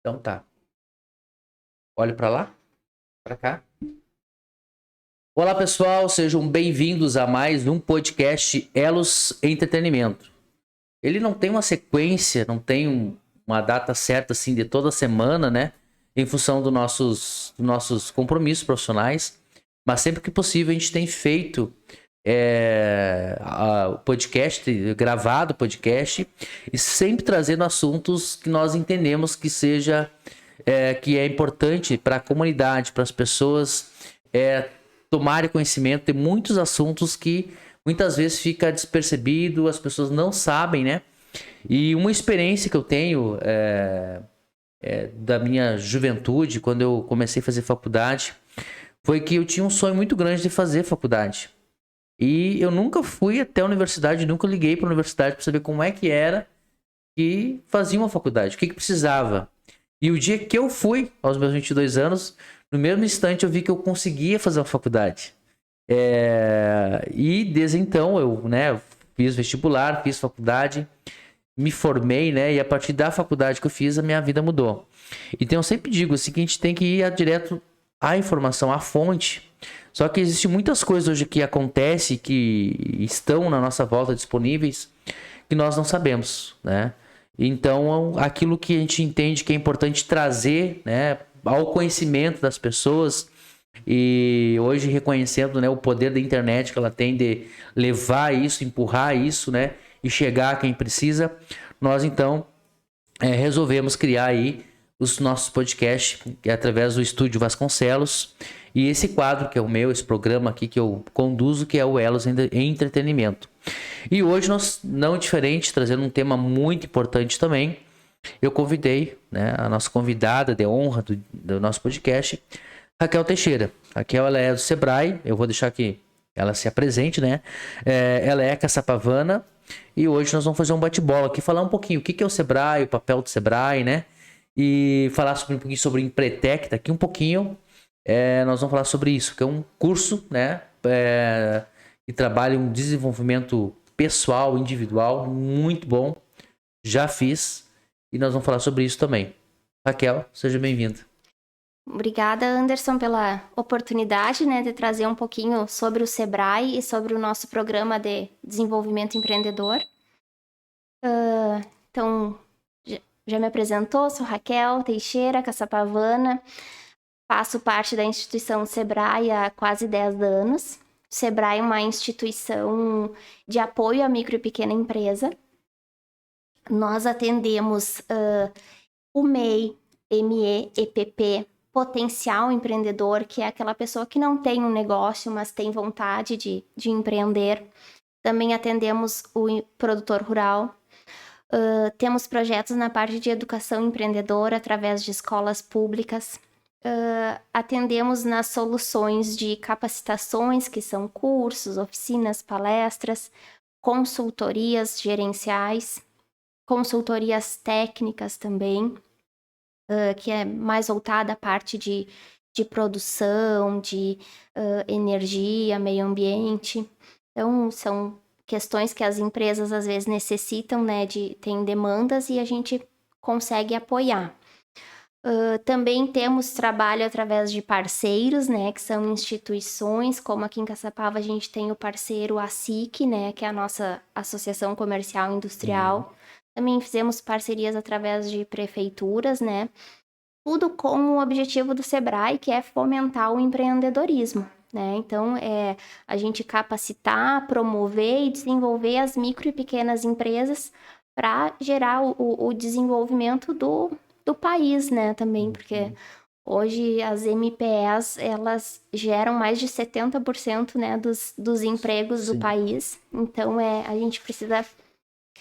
Então tá. Olhe pra lá, pra cá. Olá pessoal, sejam bem-vindos a mais um podcast Elos Entretenimento. Ele não tem uma sequência, não tem uma data certa assim de toda semana, né? Em função dos nossos compromissos profissionais. Mas sempre que possível a gente tem feito o podcast, gravado o podcast, e sempre trazendo assuntos que nós entendemos que é importante para a comunidade, para as pessoas tomarem conhecimento. Tem muitos assuntos que muitas vezes fica despercebido, as pessoas não sabem, né? E uma experiência que eu tenho da minha juventude, quando eu comecei a fazer faculdade, foi que eu tinha um sonho muito grande de fazer faculdade. E eu nunca fui até a universidade, nunca liguei para a universidade para saber como é que era que fazia uma faculdade, o que precisava. E o dia que eu fui, aos meus 22 anos, no mesmo instante eu vi que eu conseguia fazer uma faculdade. E desde então eu, né, fiz vestibular, fiz faculdade, me formei, né, e a partir da faculdade que eu fiz, a minha vida mudou. Então eu sempre digo assim, que a gente tem que ir direto à informação, à fonte. Só que existem muitas coisas hoje que acontecem, que estão na nossa volta disponíveis, que nós não sabemos, né? Então, aquilo que a gente entende que é importante trazer, né, ao conhecimento das pessoas, e hoje reconhecendo, né, o poder da internet que ela tem de levar isso, empurrar isso, né, e chegar a quem precisa, nós então resolvemos criar aí os nossos podcasts através do Estúdio Vasconcelos, e esse quadro que é o meu, esse programa aqui que eu conduzo, que é o Elos em Entretenimento. E hoje nós, não diferente, trazendo um tema muito importante também, eu convidei, né, a nossa convidada de honra do nosso podcast, Raquel Teixeira. Raquel, ela é do Sebrae, eu vou deixar que ela se apresente, né? Ela é caçapavana e hoje nós vamos fazer um bate-bola aqui, falar um pouquinho o que é o Sebrae, o papel do Sebrae, né? E falar um pouquinho sobre o Empretec, daqui um pouquinho nós vamos falar sobre isso, que é um curso, né? Que trabalha um desenvolvimento pessoal, individual, muito bom. Já fiz e nós vamos falar sobre isso também. Raquel, seja bem-vinda. Obrigada, Anderson, pela oportunidade, né, de trazer um pouquinho sobre o Sebrae e sobre o nosso programa de desenvolvimento empreendedor. Então, já me apresentou, sou Raquel Teixeira, caçapavana, faço parte da instituição Sebrae há quase 10 anos. O Sebrae é uma instituição de apoio à micro e pequena empresa. Nós atendemos o MEI, ME, EPP, potencial empreendedor, que é aquela pessoa que não tem um negócio, mas tem vontade de empreender. Também atendemos o produtor rural. Temos projetos na parte de educação empreendedora através de escolas públicas. Atendemos nas soluções de capacitações, que são cursos, oficinas, palestras, consultorias gerenciais, consultorias técnicas também, que é mais voltada à parte de produção, de energia, meio ambiente. Então, são questões que as empresas às vezes necessitam, né, tem demandas e a gente consegue apoiar. Também temos trabalho através de parceiros, né, que são instituições, como aqui em Caçapava a gente tem o parceiro ASIC, né, que é a nossa Associação Comercial e Industrial. Também fizemos parcerias através de prefeituras, né, tudo com o objetivo do Sebrae, que é fomentar o empreendedorismo, né? Então, a gente capacitar, promover e desenvolver as micro e pequenas empresas para gerar o desenvolvimento do país, né? Também, porque hoje as MPEs, elas geram mais de 70%, né, dos empregos do país. Então, a gente precisa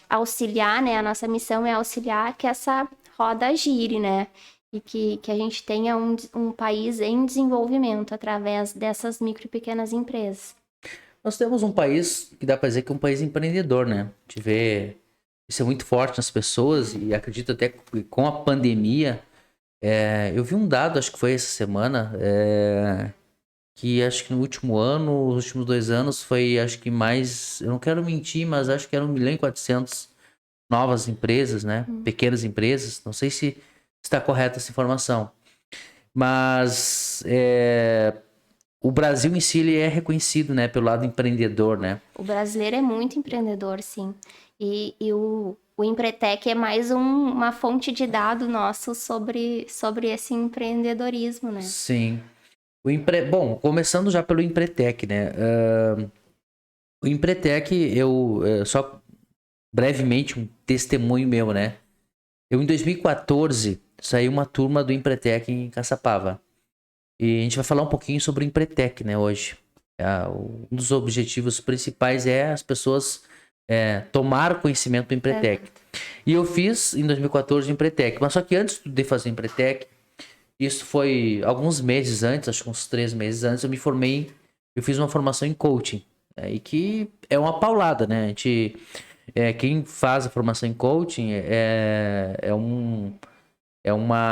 auxiliar, né? A nossa missão é auxiliar que essa roda gire, né? E que a gente tenha um país em desenvolvimento através dessas micro e pequenas empresas. Nós temos um país que dá para dizer que é um país empreendedor, né? A gente vê isso é muito forte nas pessoas e acredito até que com a pandemia, eu vi um dado, acho que foi essa semana, que acho que no último ano, os últimos 2 anos, foi acho que mais, eu não quero mentir, mas acho que era 1.400.000 novas empresas, né? Pequenas empresas. Não sei se está correta essa informação. Mas o Brasil em si ele é reconhecido, né, pelo lado empreendedor, né? O brasileiro é muito empreendedor, sim. E o Empretec é mais uma fonte de dado nosso sobre esse empreendedorismo, né? Sim. Bom, começando já pelo Empretec, né? O Empretec, só brevemente um testemunho meu, né? Eu, em 2014, saí uma turma do Empretec em Caçapava. E a gente vai falar um pouquinho sobre o Empretec, né, hoje. Um dos objetivos principais é as pessoas tomar conhecimento do Empretec. E eu fiz, em 2014, o Empretec. Mas só que antes de fazer o Empretec, isso foi alguns meses antes, acho que uns 3 meses antes, eu me formei, eu fiz uma formação em coaching. E que é uma paulada, né? Quem faz a formação em coaching é uma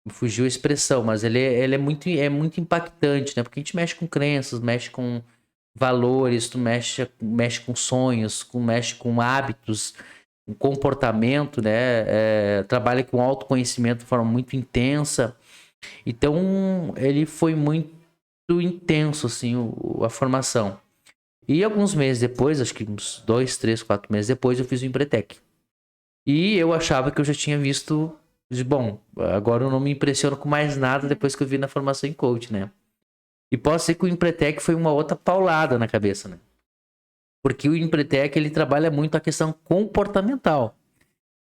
me fugiu a expressão, mas ele é muito impactante, né? Porque a gente mexe com crenças, mexe com valores, tu mexe com sonhos, mexe com hábitos, com comportamento, né? Trabalha com autoconhecimento de forma muito intensa. Então, ele foi muito intenso, assim, a formação. E alguns meses depois, acho que uns 2, 3, 4 meses depois, eu fiz o Empretec. E eu achava que eu já tinha visto bom, agora eu não me impressiono com mais nada depois que eu vi na formação em coach, né? E posso ser que o Empretec foi uma outra paulada na cabeça, né? Porque o Empretec, ele trabalha muito a questão comportamental.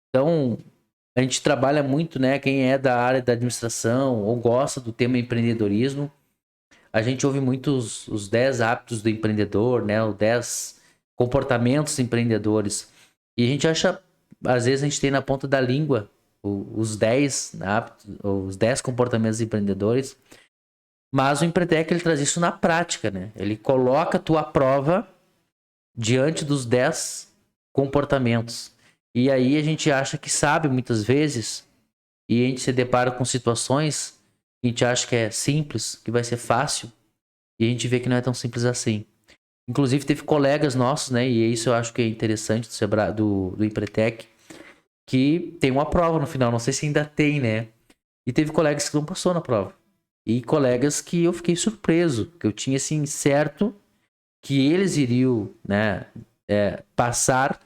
Então, a gente trabalha muito, né? Quem é da área da administração ou gosta do tema empreendedorismo, a gente ouve muito os 10 hábitos do empreendedor, né? Os 10 comportamentos empreendedores. E a gente acha, às vezes a gente tem na ponta da língua os 10 hábitos, os 10 comportamentos empreendedores. Mas o Empretec, ele traz isso na prática, né? Ele coloca a tua prova diante dos 10 comportamentos. E aí a gente acha que sabe muitas vezes, e a gente se depara com situações que a gente acha que é simples, que vai ser fácil, e a gente vê que não é tão simples assim. Inclusive teve colegas nossos, né? E isso eu acho que é interessante do Empretec, que tem uma prova no final, não sei se ainda tem, né? E teve colegas que não passou na prova. E colegas que eu fiquei surpreso, que eu tinha assim certo que eles iriam, né, passar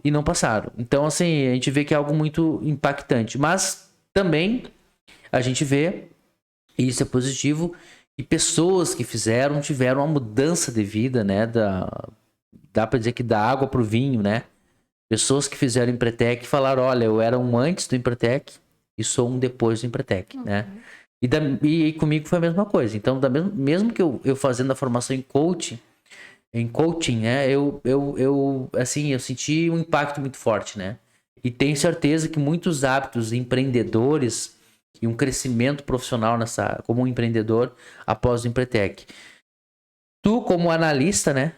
e não passaram. Então, assim, a gente vê que é algo muito impactante. Mas também a gente vê, e isso é positivo, que pessoas que tiveram uma mudança de vida, né? Dá pra dizer que da água pro vinho, né? Pessoas que fizeram Empretec falaram, olha, eu era um antes do Empretec e sou um depois do Empretec, né? E comigo foi a mesma coisa. Então, mesmo que eu fazendo a formação em coaching, né? Assim, eu senti um impacto muito forte, né? E tenho certeza que muitos hábitos empreendedores e um crescimento profissional como um empreendedor após o Empretec. Tu, como analista, né,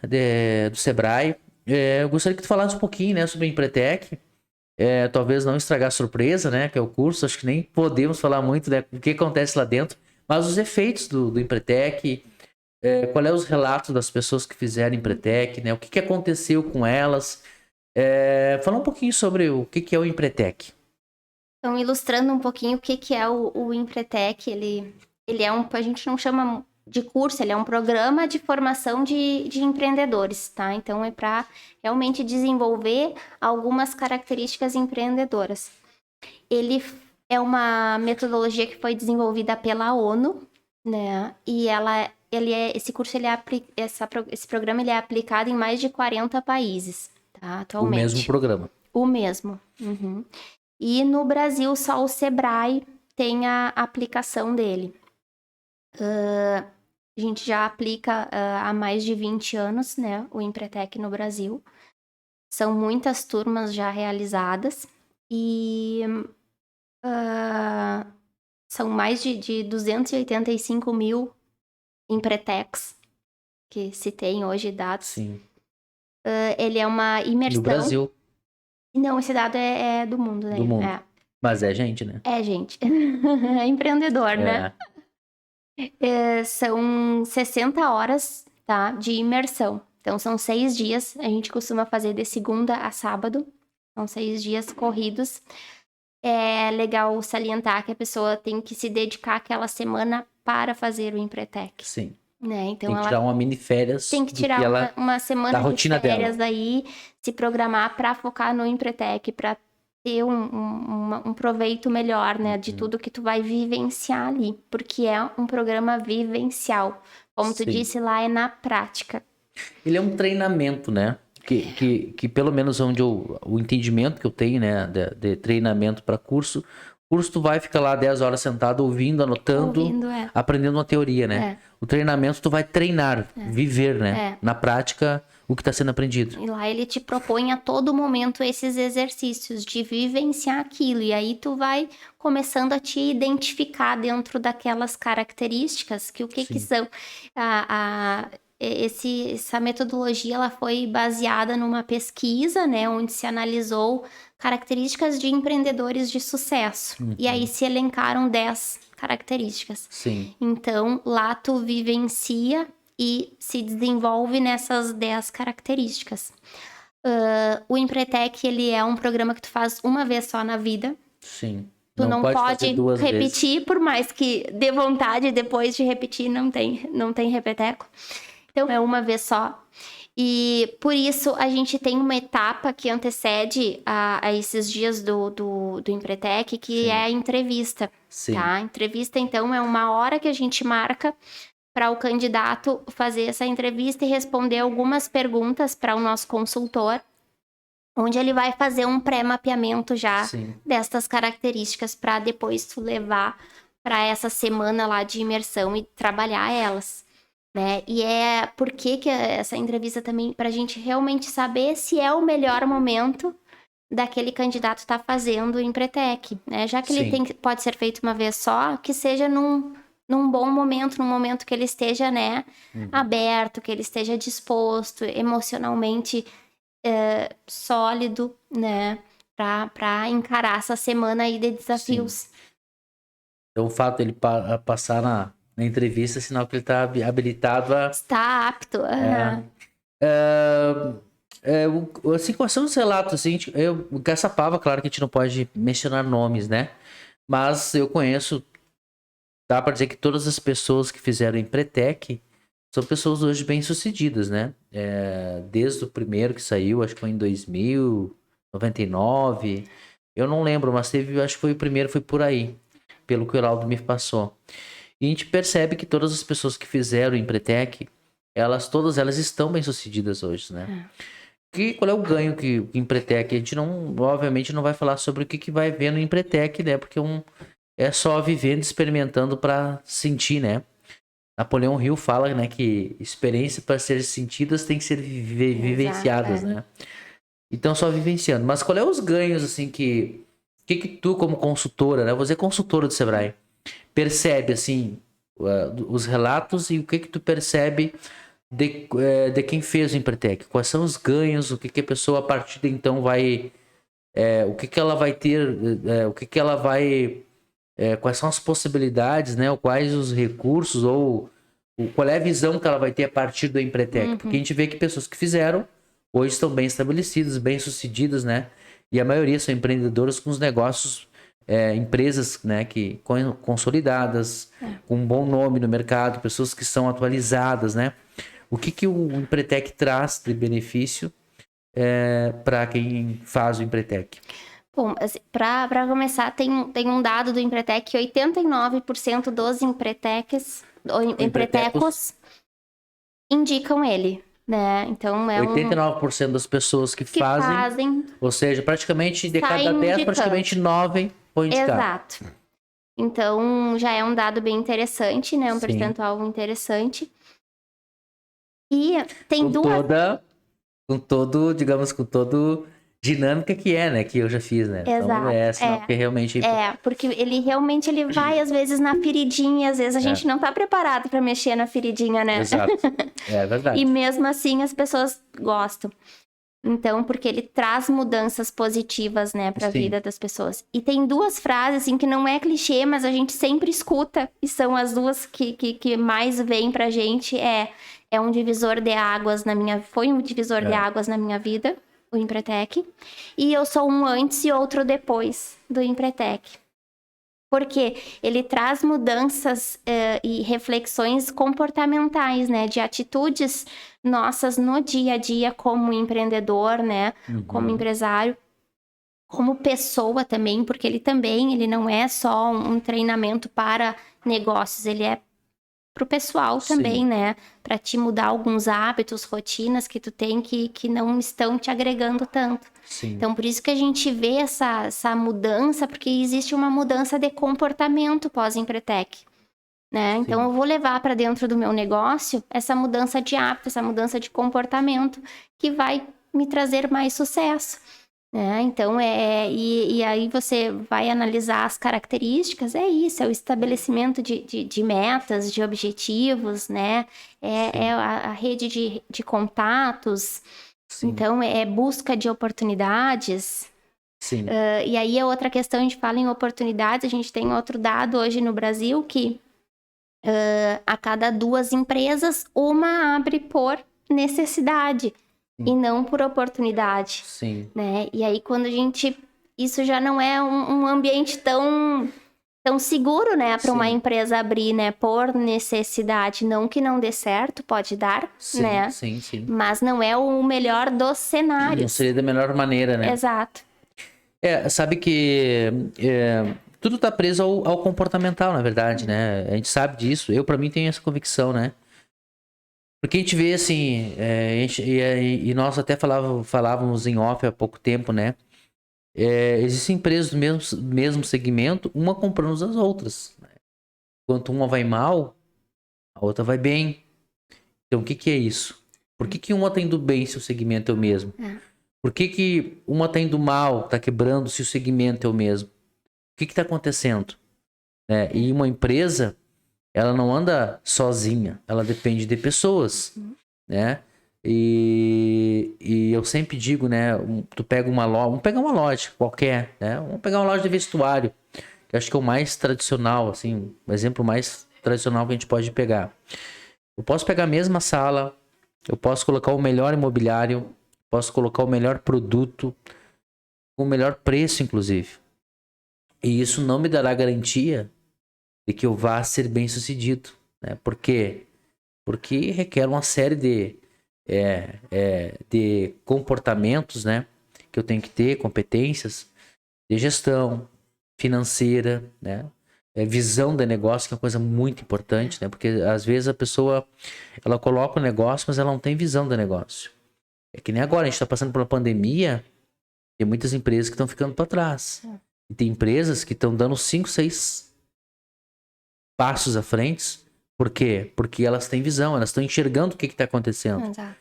do Sebrae, eu gostaria que tu falasse um pouquinho, né, sobre o Empretec. Talvez não estragar a surpresa, né, que é o curso. Acho que nem podemos falar muito, né, o que acontece lá dentro, mas os efeitos do Empretec, qual é os relatos das pessoas que fizeram Empretec, né, o que aconteceu com elas. Falar um pouquinho sobre o que é o Empretec. Então, ilustrando um pouquinho o que é o Empretec, ele é a gente não chama de curso, ele é um programa de formação de empreendedores, tá? Então, é para realmente desenvolver algumas características empreendedoras. Ele é uma metodologia que foi desenvolvida pela ONU, né? E esse curso, esse programa, ele é aplicado em mais de 40 países, tá? Atualmente. O mesmo programa. O mesmo. Uhum. E no Brasil, só o Sebrae tem a aplicação dele. A gente já aplica há mais de 20 anos, né, o Empretec no Brasil. São muitas turmas já realizadas e são mais de 285 mil Empretecs que se tem hoje dados. Sim. Ele é uma imersão... No Brasil. Não, esse dado é do mundo, né? Do mundo. Mas é gente, né? É gente. É empreendedor, né? São 60 horas, tá, de imersão. Então, são 6 dias. A gente costuma fazer de segunda a sábado. São 6 dias corridos. É legal salientar que a pessoa tem que se dedicar aquela semana para fazer o Empretec, Sim. né? Então Tem que ela tirar uma mini férias tem que do tirar ela... uma semana da de rotina férias dela. aí, se programar para focar no Empretec, para ter um proveito melhor, né? De tudo que tu vai vivenciar ali. Porque é um programa vivencial. Como tu Sim. disse, lá é na prática. Ele é um treinamento, né? Que pelo menos onde o entendimento que eu tenho, né? De treinamento para curso tu vai ficar lá 10 horas sentado ouvindo, anotando, Ouvindo, aprendendo uma teoria, né? O treinamento tu vai treinar, viver, né? Na prática, o que está sendo aprendido. E lá ele te propõe a todo momento esses exercícios de vivenciar aquilo. E aí tu vai começando a te identificar dentro daquelas características que o que Sim. são. Essa metodologia ela foi baseada numa pesquisa, né, onde se analisou características de empreendedores de sucesso. E aí se elencaram 10 características. Sim. Então, lá tu vivencia e se desenvolve nessas 10 características. O Empretec, ele é um programa que tu faz uma vez só na vida. Sim. Tu não fazer pode duas repetir, vezes. por mais que dê vontade depois de repetir, não tem repeteco. Então, é uma vez só. E por isso a gente tem uma etapa que antecede a esses dias do Empretec, que Sim. é a entrevista. Sim. Tá? A entrevista, então, é uma hora que a gente marca para o candidato fazer essa entrevista e responder algumas perguntas para o nosso consultor, onde ele vai fazer um pré-mapeamento já Sim. destas características para depois tu levar para essa semana lá de imersão e trabalhar elas. Né? E é por que essa entrevista também, para a gente realmente saber se é o melhor momento daquele candidato estar fazendo o Empretec, né? Já que Sim. ele pode ser feito uma vez só, que seja num bom momento, num momento que ele esteja, né, aberto, que ele esteja disposto, emocionalmente sólido, né, para encarar essa semana aí de desafios. Sim. Então o fato dele passar na entrevista é sinal que ele está habilitado a... Está apto. Assim, quais são os relatos? Assim, o Caçapava, claro que a gente não pode mencionar nomes, né? Mas eu conheço, dá para dizer que todas as pessoas que fizeram Empretec são pessoas hoje bem-sucedidas, né? Desde o primeiro que saiu, acho que foi em 2000, 99. Eu não lembro, mas acho que foi o primeiro, foi por aí, pelo que o Heraldo me passou. E a gente percebe que todas as pessoas que fizeram Empretec, todas elas estão bem-sucedidas hoje, né? Qual é o ganho que o Empretec? A gente obviamente não vai falar sobre o que vai ver no Empretec, né? Porque é só vivendo, experimentando para sentir, né? Napoleão Hill fala, né, que experiências para serem sentidas têm que ser vivenciadas, né? Então só vivenciando. Mas qual é os ganhos, assim, que tu como consultora, né? Você é consultora do Sebrae, percebe, assim, os relatos e o que tu percebe de quem fez o Empretec? Quais são os ganhos? O que a pessoa a partir de então vai... o que ela vai ter... o que ela vai... quais são as possibilidades, né? Ou quais os recursos, ou qual é a visão que ela vai ter a partir do Empretec? Porque a gente vê que pessoas que fizeram hoje estão bem estabelecidas, bem sucedidas, né? E a maioria são empreendedoras com os negócios, empresas, né, que consolidadas, com um bom nome no mercado, pessoas que são atualizadas, né? O que o Empretec traz de benefício para quem faz o Empretec? Bom, assim, para começar, tem um dado do Empretec que 89% dos empretecos indicam ele, né? Então é 89% das pessoas que fazem, ou seja, praticamente de cada 10, praticamente 9 vão indicar. Exato. Então já é um dado bem interessante, né? Um Sim. percentual interessante. E tem com todo, digamos, com todo dinâmica que né? Que eu já fiz, né? Exato. Então sinal que realmente... porque ele realmente vai, às vezes, na feridinha. Às vezes a gente não tá preparado para mexer na feridinha, né? Exato. É verdade. E mesmo assim as pessoas gostam. Então, porque ele traz mudanças positivas, né, para a vida das pessoas. E tem duas frases, assim, que não é clichê, mas a gente sempre escuta. E são as duas que mais vêm pra gente. É um divisor de águas foi um divisor de águas na minha vida. o Empretec, e eu sou um antes e outro depois do Empretec. Porque ele traz mudanças e reflexões comportamentais, né? De atitudes nossas no dia a dia como empreendedor, né? Como empresário, como pessoa também, porque ele não é só um treinamento para negócios, ele é pro pessoal também, né? Para te mudar alguns hábitos, rotinas que tu tem que não estão te agregando tanto. Sim. Então, por isso que a gente vê essa mudança, porque existe uma mudança de comportamento pós-Empretec, né? Sim. Então, eu vou levar para dentro do meu negócio essa mudança de hábito, essa mudança de comportamento que vai me trazer mais sucesso. Então, e aí você vai analisar as características, é isso, é o estabelecimento de metas, de objetivos, né? É a rede de contatos, Sim. então é busca de oportunidades. Sim. E aí é outra questão, a gente fala em oportunidades, a gente tem outro dado hoje no Brasil que a cada 2 empresas, uma abre por necessidade. E não por oportunidade. Sim. Né? E aí, quando a gente... Isso já não é um ambiente tão seguro, né? Para uma empresa abrir, né? Por necessidade. Não que não dê certo, pode dar, né? Sim. Mas não é o melhor dos cenários. Não seria da melhor maneira, né? Exato. Sabe que tudo tá preso ao comportamental, na verdade, né? A gente sabe disso. Eu, pra mim, tenho essa convicção, né? Porque a gente vê assim, e nós até falávamos em off há pouco tempo, né? Existem empresas do mesmo segmento, uma comprando as outras. Né? Enquanto uma vai mal, a outra vai bem. Então, o que é isso? Por que uma tá indo bem se o segmento é o mesmo? Por que uma tá indo mal, tá quebrando se o segmento é o mesmo? O que tá acontecendo? E uma empresa, ela não anda sozinha, ela depende de pessoas, né? E eu sempre digo, né? Tu pega uma loja, vamos pegar uma loja qualquer, né? Vamos pegar uma loja de vestuário, que eu acho que é o mais tradicional, assim, o exemplo mais tradicional que a gente pode pegar. Eu posso pegar a mesma sala, eu posso colocar o melhor imobiliário, posso colocar o melhor produto, com o melhor preço, inclusive. E isso não me dará garantia de que eu vá ser bem sucedido, né? Por quê? Porque requer uma série de comportamentos, né? Que eu tenho que ter, competências de gestão financeira, né? Visão de negócio, que é uma coisa muito importante, né? Porque às vezes a pessoa, ela coloca o negócio, mas ela não tem visão do negócio. É que nem agora, a gente está passando por uma pandemia, tem muitas empresas que estão ficando para trás. E tem empresas que estão dando 5, 6 passos à frente. Por quê? Porque elas têm visão, elas estão enxergando o que está acontecendo. Exato.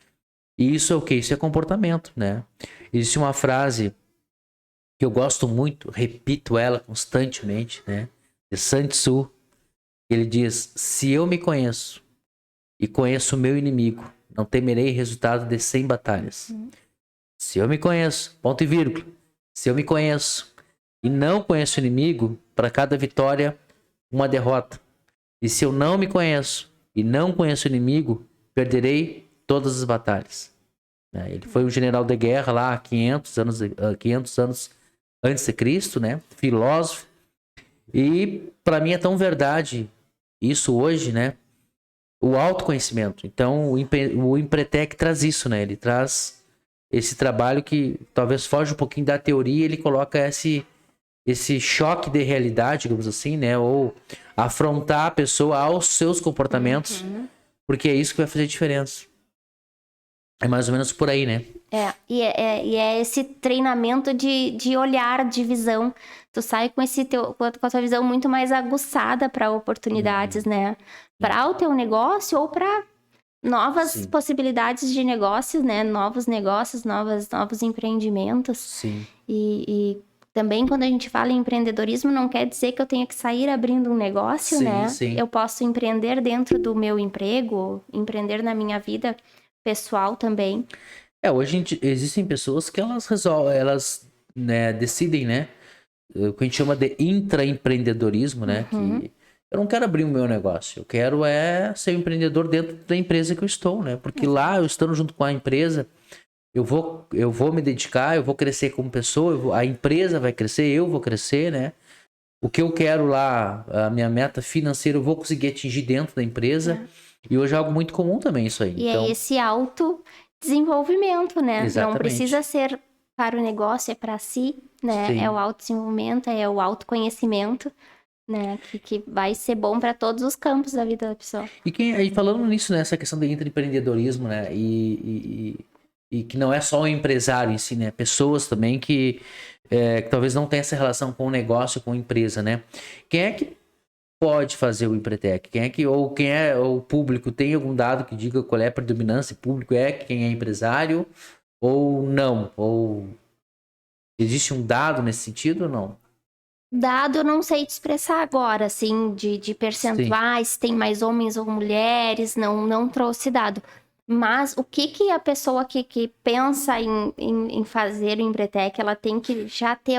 E isso é o quê? Isso é comportamento, né? Existe uma frase que eu gosto muito, repito ela constantemente, né? De Sun Tzu. Ele diz: se eu me conheço e conheço o meu inimigo, não temerei resultado de 100 batalhas. Se eu me conheço, ponto e vírgula. Se eu me conheço e não conheço o inimigo, para cada vitória, uma derrota. E se eu não me conheço e não conheço o inimigo, perderei todas as batalhas. Ele foi um general de guerra lá há 500 anos antes de Cristo, né? Filósofo. E para mim é tão verdade isso hoje, né? O autoconhecimento. Então o Empretec traz isso, né? Ele traz esse trabalho que talvez foge um pouquinho da teoria, ele coloca esse choque de realidade, digamos assim, né? Ou afrontar a pessoa aos seus comportamentos, porque é isso que vai fazer diferença. É mais ou menos por aí, né? E é esse treinamento de olhar, de visão. Tu sai com com a tua visão muito mais aguçada para oportunidades, né? Para o teu negócio ou para novas possibilidades de negócios, né? Novos negócios, novos empreendimentos. Sim. E também quando a gente fala em empreendedorismo, não quer dizer que eu tenha que sair abrindo um negócio, né? Sim. Eu posso empreender dentro do meu emprego, empreender na minha vida pessoal também. Hoje existem pessoas que elas né, decidem, né? O que a gente chama de intraempreendedorismo, né? Que eu não quero abrir o meu negócio, eu quero ser um empreendedor dentro da empresa que eu estou, né? Porque lá, eu estando junto com a empresa, eu vou me dedicar, eu vou crescer como pessoa, a empresa vai crescer, eu vou crescer, né? O que eu quero lá, a minha meta financeira, eu vou conseguir atingir dentro da empresa. E hoje é algo muito comum também isso aí. E Então, é esse autodesenvolvimento, né? Não exatamente. precisa ser para o negócio, é para si, né? Sim. É o autodesenvolvimento, é o autoconhecimento, né? Que vai ser bom para todos os campos da vida da pessoa. E falando nisso, né, essa questão do intraempreendedorismo, né, e que não é só o empresário em si, né, pessoas também que talvez não tenham essa relação com o negócio, com a empresa, né. Quem é que pode fazer o Empretec? Quem é o público? Tem algum dado que diga qual é a predominância público? É quem é empresário ou não? Ou existe um dado nesse sentido ou não? Dado, eu não sei te expressar agora, assim, de Sim, percentuais, tem mais homens ou mulheres, não trouxe dado. Mas o que a pessoa que pensa em fazer o Empretec, ela tem que já ter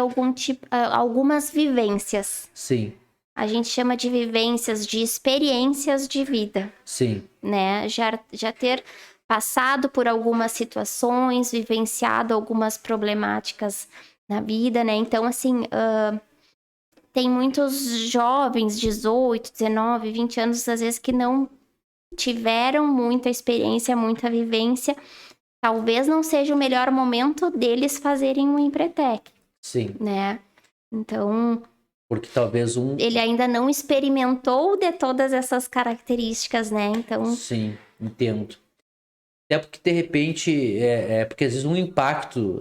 algumas vivências. sim, A gente chama de vivências, de experiências de vida, sim, né? Já ter passado por algumas situações, vivenciado algumas problemáticas na vida, né? Então, assim, tem muitos jovens, 18, 19, 20 anos, às vezes, que não tiveram muita experiência, muita vivência. Talvez não seja o melhor momento deles fazerem um Empretec, sim. né? Então, Porque talvez ele ainda não experimentou de todas essas características, né? Então, Sim, entendo. Até porque, de repente, porque às vezes um impacto,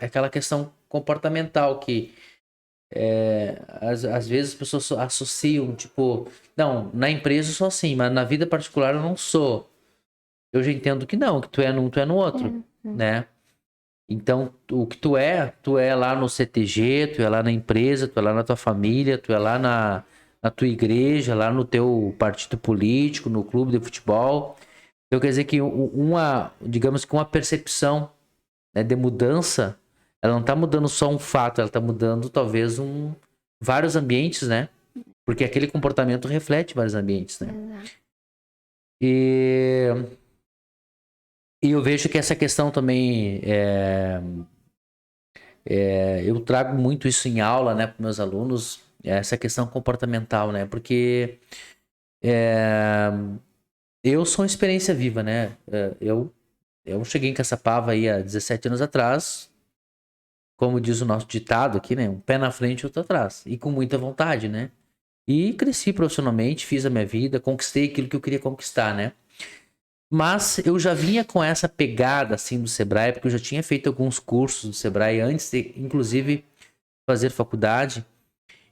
aquela questão comportamental que às vezes as pessoas associam, tipo, não, na empresa eu sou assim, mas na vida particular eu não sou. Eu já entendo que não, que tu é num, tu é no outro, né? Então, o que tu é lá no CTG, tu é lá na empresa, tu é lá na tua família, tu é lá na tua igreja, lá no teu partido político, no clube de futebol. Então quer dizer que digamos que uma percepção, né, de mudança, ela não está mudando só um fato, ela está mudando talvez vários ambientes, né? Porque aquele comportamento reflete vários ambientes, né? E, e eu vejo que essa questão também eu trago muito isso em aula, né, para meus alunos, essa questão comportamental, né? Porque eu sou uma experiência viva, né? Eu cheguei em Caçapava aí há 17 anos atrás, como diz o nosso ditado aqui, né? Um pé na frente e outro atrás. E com muita vontade, né? E cresci profissionalmente, fiz a minha vida, conquistei aquilo que eu queria conquistar, né? Mas eu já vinha com essa pegada, assim, do Sebrae, porque eu já tinha feito alguns cursos do Sebrae antes de, inclusive, fazer faculdade.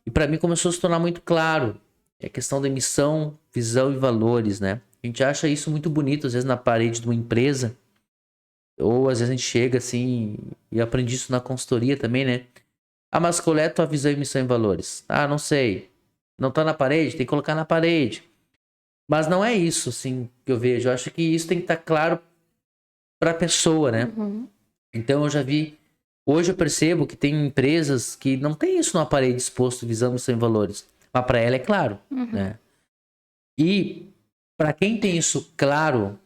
E para mim começou a se tornar muito claro a questão da missão, visão e valores, né? A gente acha isso muito bonito, às vezes, na parede de uma empresa. Ou às vezes a gente chega assim, e eu aprendi isso na consultoria também, né? Ah, mas qual é a tua visão e missão e valores? Ah, não sei. Não tá na parede? Tem que colocar na parede. Mas não é isso, assim, que eu vejo. Eu acho que isso tem que estar claro pra pessoa, né? Então eu já vi. Hoje eu percebo que tem empresas que não tem isso na parede exposto, visão, missão e valores. Mas pra ela é claro, né? E pra quem tem isso claro,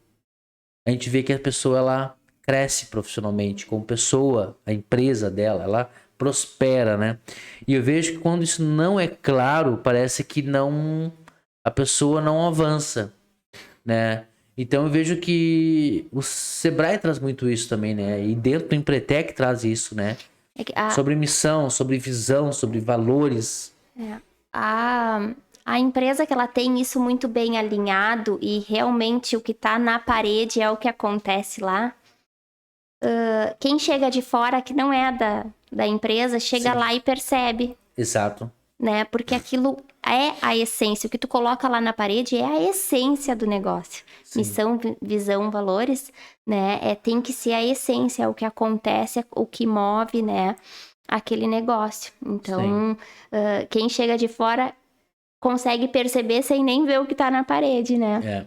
a gente vê que a pessoa ela cresce profissionalmente como pessoa, a empresa dela, ela prospera, né? E eu vejo que quando isso não é claro, parece que não a pessoa não avança, né? Então eu vejo que o Sebrae traz muito isso também, né? E dentro do Empretec traz isso, né? Sobre missão, sobre visão, sobre valores. A empresa que ela tem isso muito bem alinhado e realmente o que tá na parede é o que acontece lá. Quem chega de fora, que não é da empresa, chega Sim. lá e percebe, Exato. né? Porque aquilo é a essência. O que tu coloca lá na parede é a essência do negócio. Sim. Missão, visão, valores, né? Tem que ser a essência, é o que acontece, é o que move, né? Aquele negócio. Então, quem chega de fora consegue perceber sem nem ver o que tá na parede, né?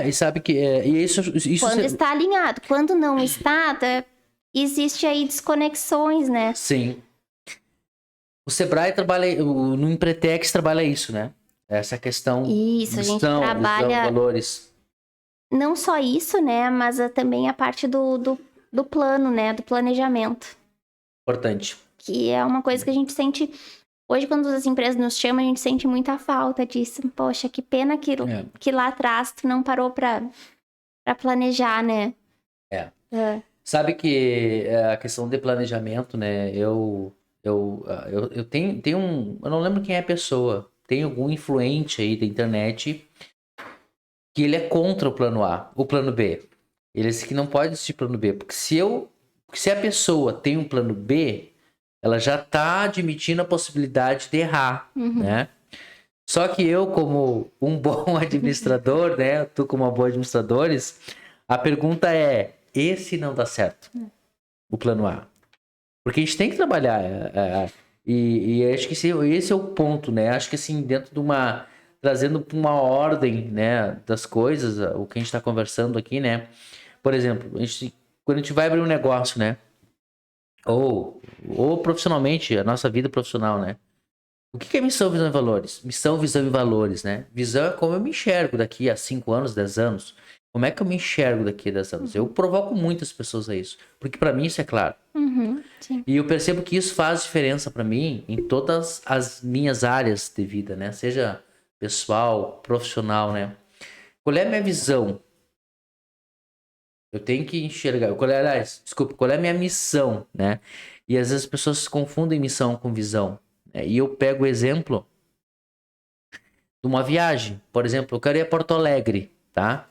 E sabe que e isso Quando está alinhado. Quando não está, existe aí desconexões, né? Sim. O Sebrae trabalha, no Empretex trabalha isso, né? Essa questão Isso, a gente visão, trabalha valores. não só isso, né? Mas também a parte do plano, né? Do planejamento. Importante. Que é uma coisa que a gente sente... Hoje, quando as empresas nos chamam, a gente sente muita falta disso. Poxa, que pena que lá atrás tu não parou pra planejar, né? Sabe que a questão de planejamento, né? Eu tenho um... Eu não lembro quem é a pessoa. Tem algum influente aí da internet que ele é contra o plano A, o plano B. Ele disse que não pode existir plano B. Porque se a pessoa tem um plano B, ela já tá admitindo a possibilidade de errar, né? Só que eu, como um bom administrador, né? Tu como uma boa administradores, a pergunta é, e se não dá certo? O plano A. Porque a gente tem que trabalhar. E acho que esse é o ponto, né? Acho que assim, dentro de uma... Trazendo para uma ordem, né? Das coisas, o que a gente está conversando aqui, né? Por exemplo, quando a gente vai abrir um negócio, né? Ou profissionalmente, a nossa vida profissional, né? O que é missão, visão e valores? Missão, visão e valores, né? Visão é como eu me enxergo daqui a 5 anos, 10 anos. Como é que eu me enxergo daqui a 10 anos? Eu provoco muitas pessoas a isso. Porque para mim isso é claro. Sim. E eu percebo que isso faz diferença para mim em todas as minhas áreas de vida, né? Seja pessoal, profissional, né? Qual é a minha visão? Eu tenho que enxergar. Qual é a minha missão, né? E às vezes as pessoas confundem missão com visão. Né? E eu pego o exemplo de uma viagem. Por exemplo, eu quero ir a Porto Alegre, tá?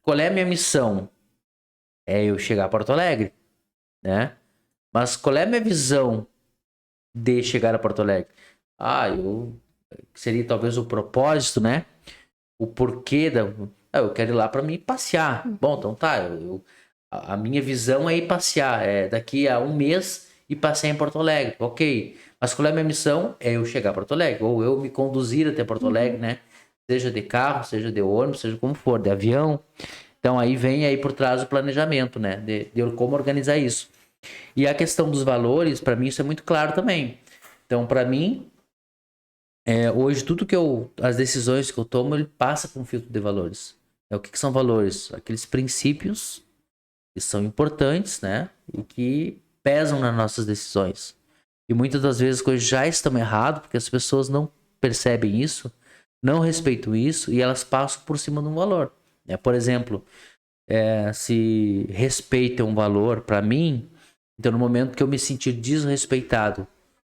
Qual é a minha missão? É eu chegar a Porto Alegre, né? Mas qual é a minha visão de chegar a Porto Alegre? Seria talvez o propósito, né? O porquê eu quero ir lá para me passear. Bom, então tá. A minha visão é ir passear. É daqui a um mês ir passear em Porto Alegre. Ok. Mas qual é a minha missão? É eu chegar a Porto Alegre. Ou eu me conduzir até Porto Alegre, né? Seja de carro, seja de ônibus, seja como for, de avião. Então aí vem aí por trás o planejamento, né? De como organizar isso. E a questão dos valores, para mim isso é muito claro também. Então, para mim, hoje tudo as decisões que eu tomo, ele passa por um filtro de valores. O que são valores? Aqueles princípios que são importantes, né? E que pesam nas nossas decisões. E muitas das vezes as coisas já estão erradas porque as pessoas não percebem isso, não respeitam isso e elas passam por cima de um valor. Por exemplo, se respeito é um valor para mim, então no momento que eu me sentir desrespeitado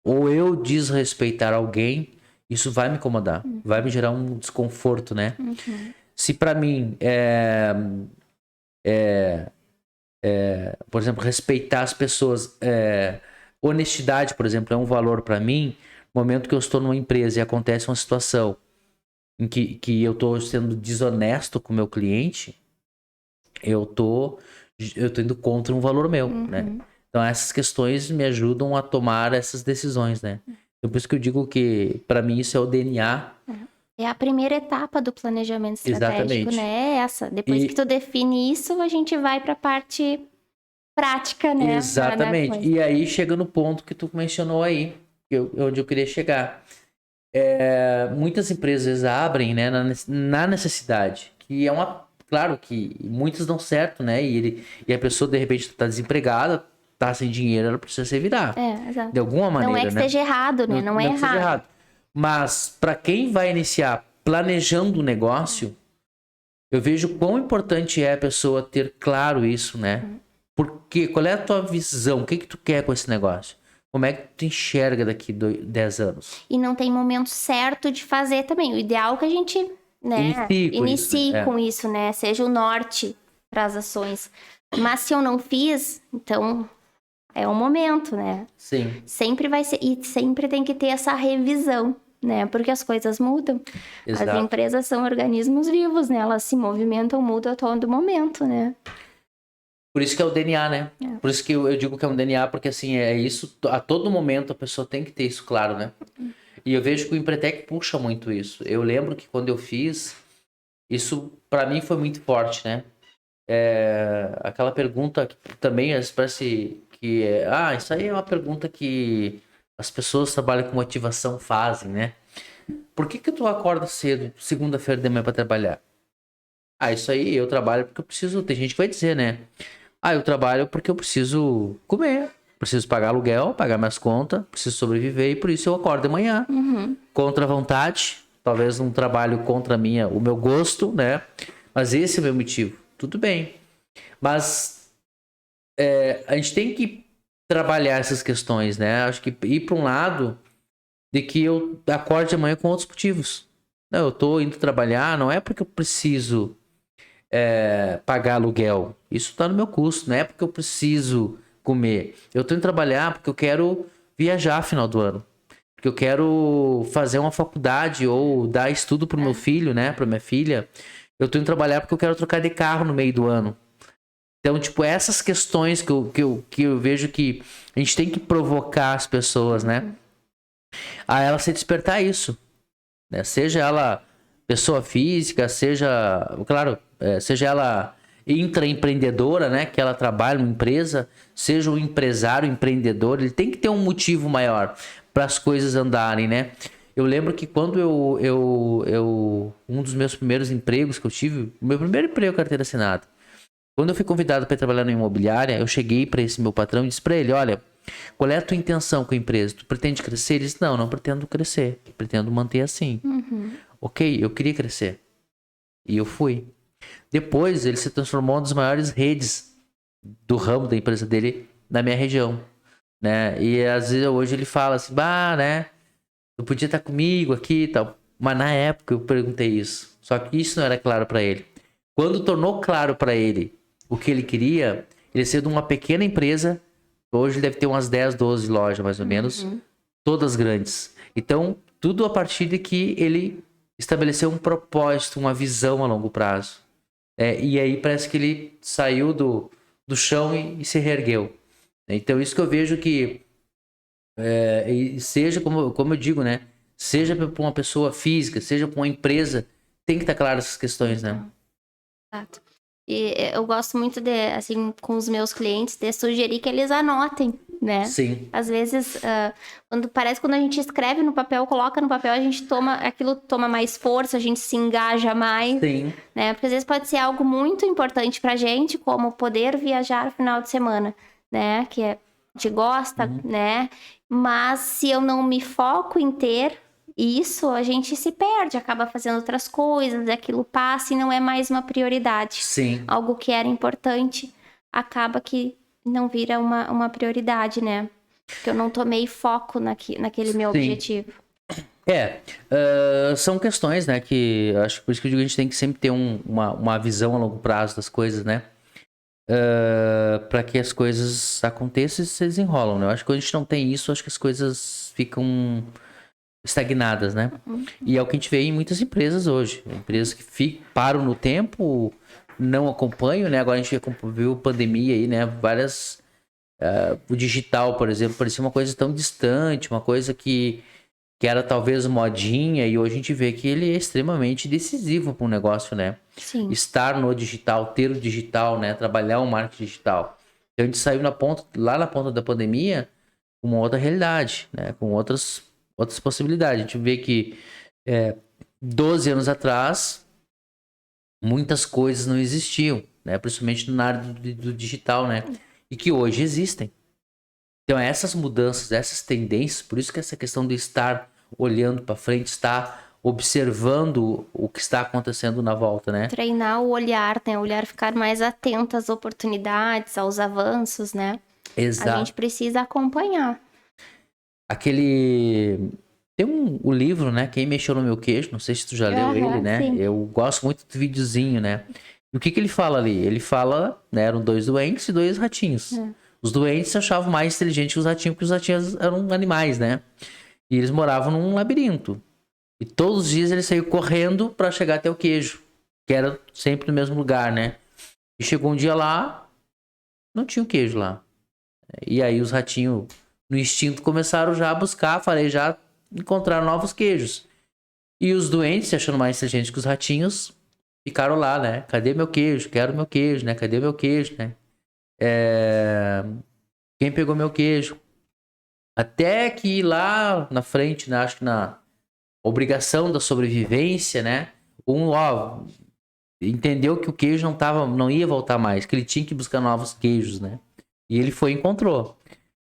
ou eu desrespeitar alguém, isso vai me incomodar, vai me gerar um desconforto, né? Se para mim por exemplo, respeitar as pessoas, honestidade, por exemplo, é um valor para mim. No momento que eu estou numa empresa e acontece uma situação em que eu estou sendo desonesto com o meu cliente, eu tô indo contra um valor meu, né? Então essas questões me ajudam a tomar essas decisões, né? Então por isso que eu digo que para mim isso é o DNA. É a primeira etapa do planejamento estratégico, Exatamente. né? É essa. Depois que tu define isso, a gente vai para a parte prática, né? Exatamente. E aí chega no ponto que tu mencionou aí, onde eu queria chegar. Muitas empresas abrem, né, na necessidade, que é uma... Claro que muitas dão certo, né? E a pessoa, de repente, tá desempregada, tá sem dinheiro, ela precisa se virar. Exato. De alguma maneira, não é que né? seja errado, né? Não é que seja errado. Mas, para quem vai iniciar planejando o negócio, eu vejo quão importante é a pessoa ter claro isso, né? Porque, qual é a tua visão? O que tu quer com esse negócio? Como é que tu enxerga daqui 10 anos? E não tem momento certo de fazer também. O ideal é que a gente, né, inicie com isso, né? Seja o norte para as ações. Mas se eu não fiz, então é o momento, né? Sim. Sempre vai ser, e sempre tem que ter essa revisão, né? Porque as coisas mudam. Exato. As empresas são organismos vivos, né? Elas se movimentam, mudam a todo momento, né? Por isso que é o DNA, né? Por isso que eu digo que é um DNA, porque assim, é isso, a todo momento a pessoa tem que ter isso claro, né? E eu vejo que o Empretec puxa muito isso. Eu lembro que quando eu fiz, isso para mim foi muito forte, né? Aquela pergunta que também parece que isso aí é uma pergunta que as pessoas que trabalham com motivação fazem, né? Por que tu acorda cedo, segunda-feira de manhã para trabalhar? Ah, isso aí, eu trabalho porque eu preciso. Tem gente que vai dizer, né? Ah, eu trabalho porque eu preciso comer. Preciso pagar aluguel, pagar minhas contas, preciso sobreviver e por isso eu acordo de manhã. Contra a vontade, talvez um trabalho contra o meu gosto, né? Mas esse é o meu motivo. Tudo bem. Mas a gente tem que trabalhar essas questões, né? Acho que ir para um lado de que eu acorde amanhã com outros motivos. Não, eu tô indo trabalhar, não é porque eu preciso pagar aluguel. Isso tá no meu custo, não é porque eu preciso comer. Eu tô indo trabalhar porque eu quero viajar final do ano. Porque eu quero fazer uma faculdade ou dar estudo pro meu filho, né? Pra minha filha. Eu tô indo trabalhar porque eu quero trocar de carro no meio do ano. Então, tipo, essas questões que eu vejo que a gente tem que provocar as pessoas, né? A ela se despertar isso, né? Seja ela pessoa física, seja, claro, seja ela intraempreendedora, né? Que ela trabalha numa empresa, seja um empresário, empreendedor, ele tem que ter um motivo maior para as coisas andarem, né? Eu lembro que quando um dos meus primeiros empregos que eu tive, o meu primeiro emprego carteira assinada, quando eu fui convidado para trabalhar na imobiliária, eu cheguei para esse meu patrão e disse para ele: olha, qual é a tua intenção com a empresa? Tu pretende crescer? Ele disse: não, não pretendo crescer. Pretendo manter assim. Ok, eu queria crescer. E eu fui. Depois, ele se transformou em uma das maiores redes do ramo da empresa dele na minha região, né? E às vezes hoje ele fala assim: bah, né? Tu podia estar comigo aqui e tal. Mas na época eu perguntei isso. Só que isso não era claro para ele. Quando tornou claro para ele o que ele queria, ele saiu de uma pequena empresa. Hoje ele deve ter umas 10, 12 lojas, mais ou menos. Todas grandes. Então, tudo a partir de que ele estabeleceu um propósito, uma visão a longo prazo. E aí parece que ele saiu do chão e se reergueu. Então, isso que eu vejo que, e seja como eu digo, né? Seja para uma pessoa física, seja para uma empresa, tem que estar claro essas questões, né? Exato. E eu gosto muito de, assim, com os meus clientes, de sugerir que eles anotem, né? Sim. Às vezes, quando a gente escreve no papel, coloca no papel, aquilo toma mais força, a gente se engaja mais, Sim. né? Porque às vezes pode ser algo muito importante pra gente, como poder viajar no final de semana, né? Que a gente gosta, né? Mas se eu não me foco em ter isso, a gente se perde, acaba fazendo outras coisas, aquilo passa e não é mais uma prioridade. Sim. Algo que era importante acaba que não vira uma prioridade, né? Porque eu não tomei foco naquele meu Sim. objetivo. São questões, né, que eu acho que por isso que eu digo que a gente tem que sempre ter uma visão a longo prazo das coisas, né? Para que as coisas aconteçam e se desenrolam, né? Eu acho que quando a gente não tem isso, acho que as coisas ficam estagnadas, né? E é o que a gente vê em muitas empresas hoje. Empresas que param no tempo, não acompanham, né? Agora a gente viu pandemia aí, né? Várias... o digital, por exemplo, parecia uma coisa tão distante, uma coisa que era talvez modinha, e hoje a gente vê que ele é extremamente decisivo para um negócio, né? Sim. Estar no digital, ter o digital, né? Trabalhar o marketing digital. Então a gente saiu lá na ponta da pandemia, com uma outra realidade, né? Com outras possibilidades. A gente vê que 12 anos atrás, muitas coisas não existiam, né? Principalmente na área do digital, né? E que hoje existem. Então, essas mudanças, essas tendências, por isso que essa questão de estar olhando para frente, estar observando o que está acontecendo na volta, né? Treinar o olhar, né? O olhar ficar mais atento às oportunidades, aos avanços, né? Exato. A gente precisa acompanhar. Tem o livro, né? Quem Mexeu no Meu Queijo, não sei se tu já leu ele, né? Sim. Eu gosto muito do videozinho, né? E o que ele fala ali? Ele fala, né? Eram 2 doentes e 2 ratinhos. Os doentes se achavam mais inteligentes que os ratinhos, porque os ratinhos eram animais, né? E eles moravam num labirinto. E todos os dias eles saíam correndo para chegar até o queijo, que era sempre no mesmo lugar, né? E chegou um dia lá, não tinha o queijo lá. E aí os ratinhos, no instinto, começaram já a buscar, farejar, encontrar novos queijos. E os doentes, se achando mais inteligentes que os ratinhos, ficaram lá, né? Cadê meu queijo? Quero meu queijo, né? Cadê meu queijo, né? Quem pegou meu queijo? Até que lá na frente, né? Acho que na obrigação da sobrevivência, né? entendeu que o queijo não ia voltar mais, que ele tinha que buscar novos queijos, né? E ele foi e encontrou.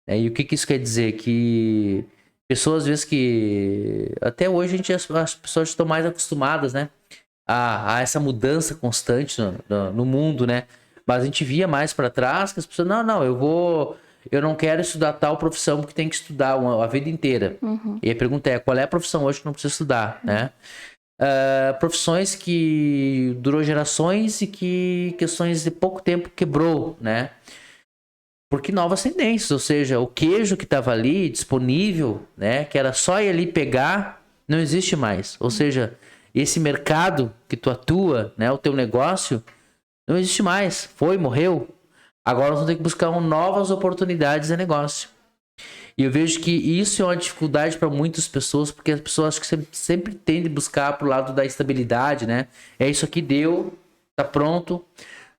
E o que isso quer dizer? Que pessoas, às vezes, que até hoje as pessoas estão mais acostumadas, né? A essa mudança constante no mundo, né? Mas a gente via mais para trás que as pessoas, não, eu não quero estudar tal profissão porque tem que estudar a vida inteira. E a pergunta é, qual é a profissão hoje que não precisa estudar, né? Profissões que durou gerações e que questões de pouco tempo quebrou, né? Porque novas tendências, ou seja, o queijo que estava ali disponível, né, que era só ir ali pegar, não existe mais. Ou seja, esse mercado que tu atua, né, o teu negócio, não existe mais. Foi, morreu. Agora nós vamos ter que buscar novas oportunidades de negócio. E eu vejo que isso é uma dificuldade para muitas pessoas, porque as pessoas acho que sempre tendem a buscar pro lado da estabilidade, né? É isso aqui, deu, tá pronto.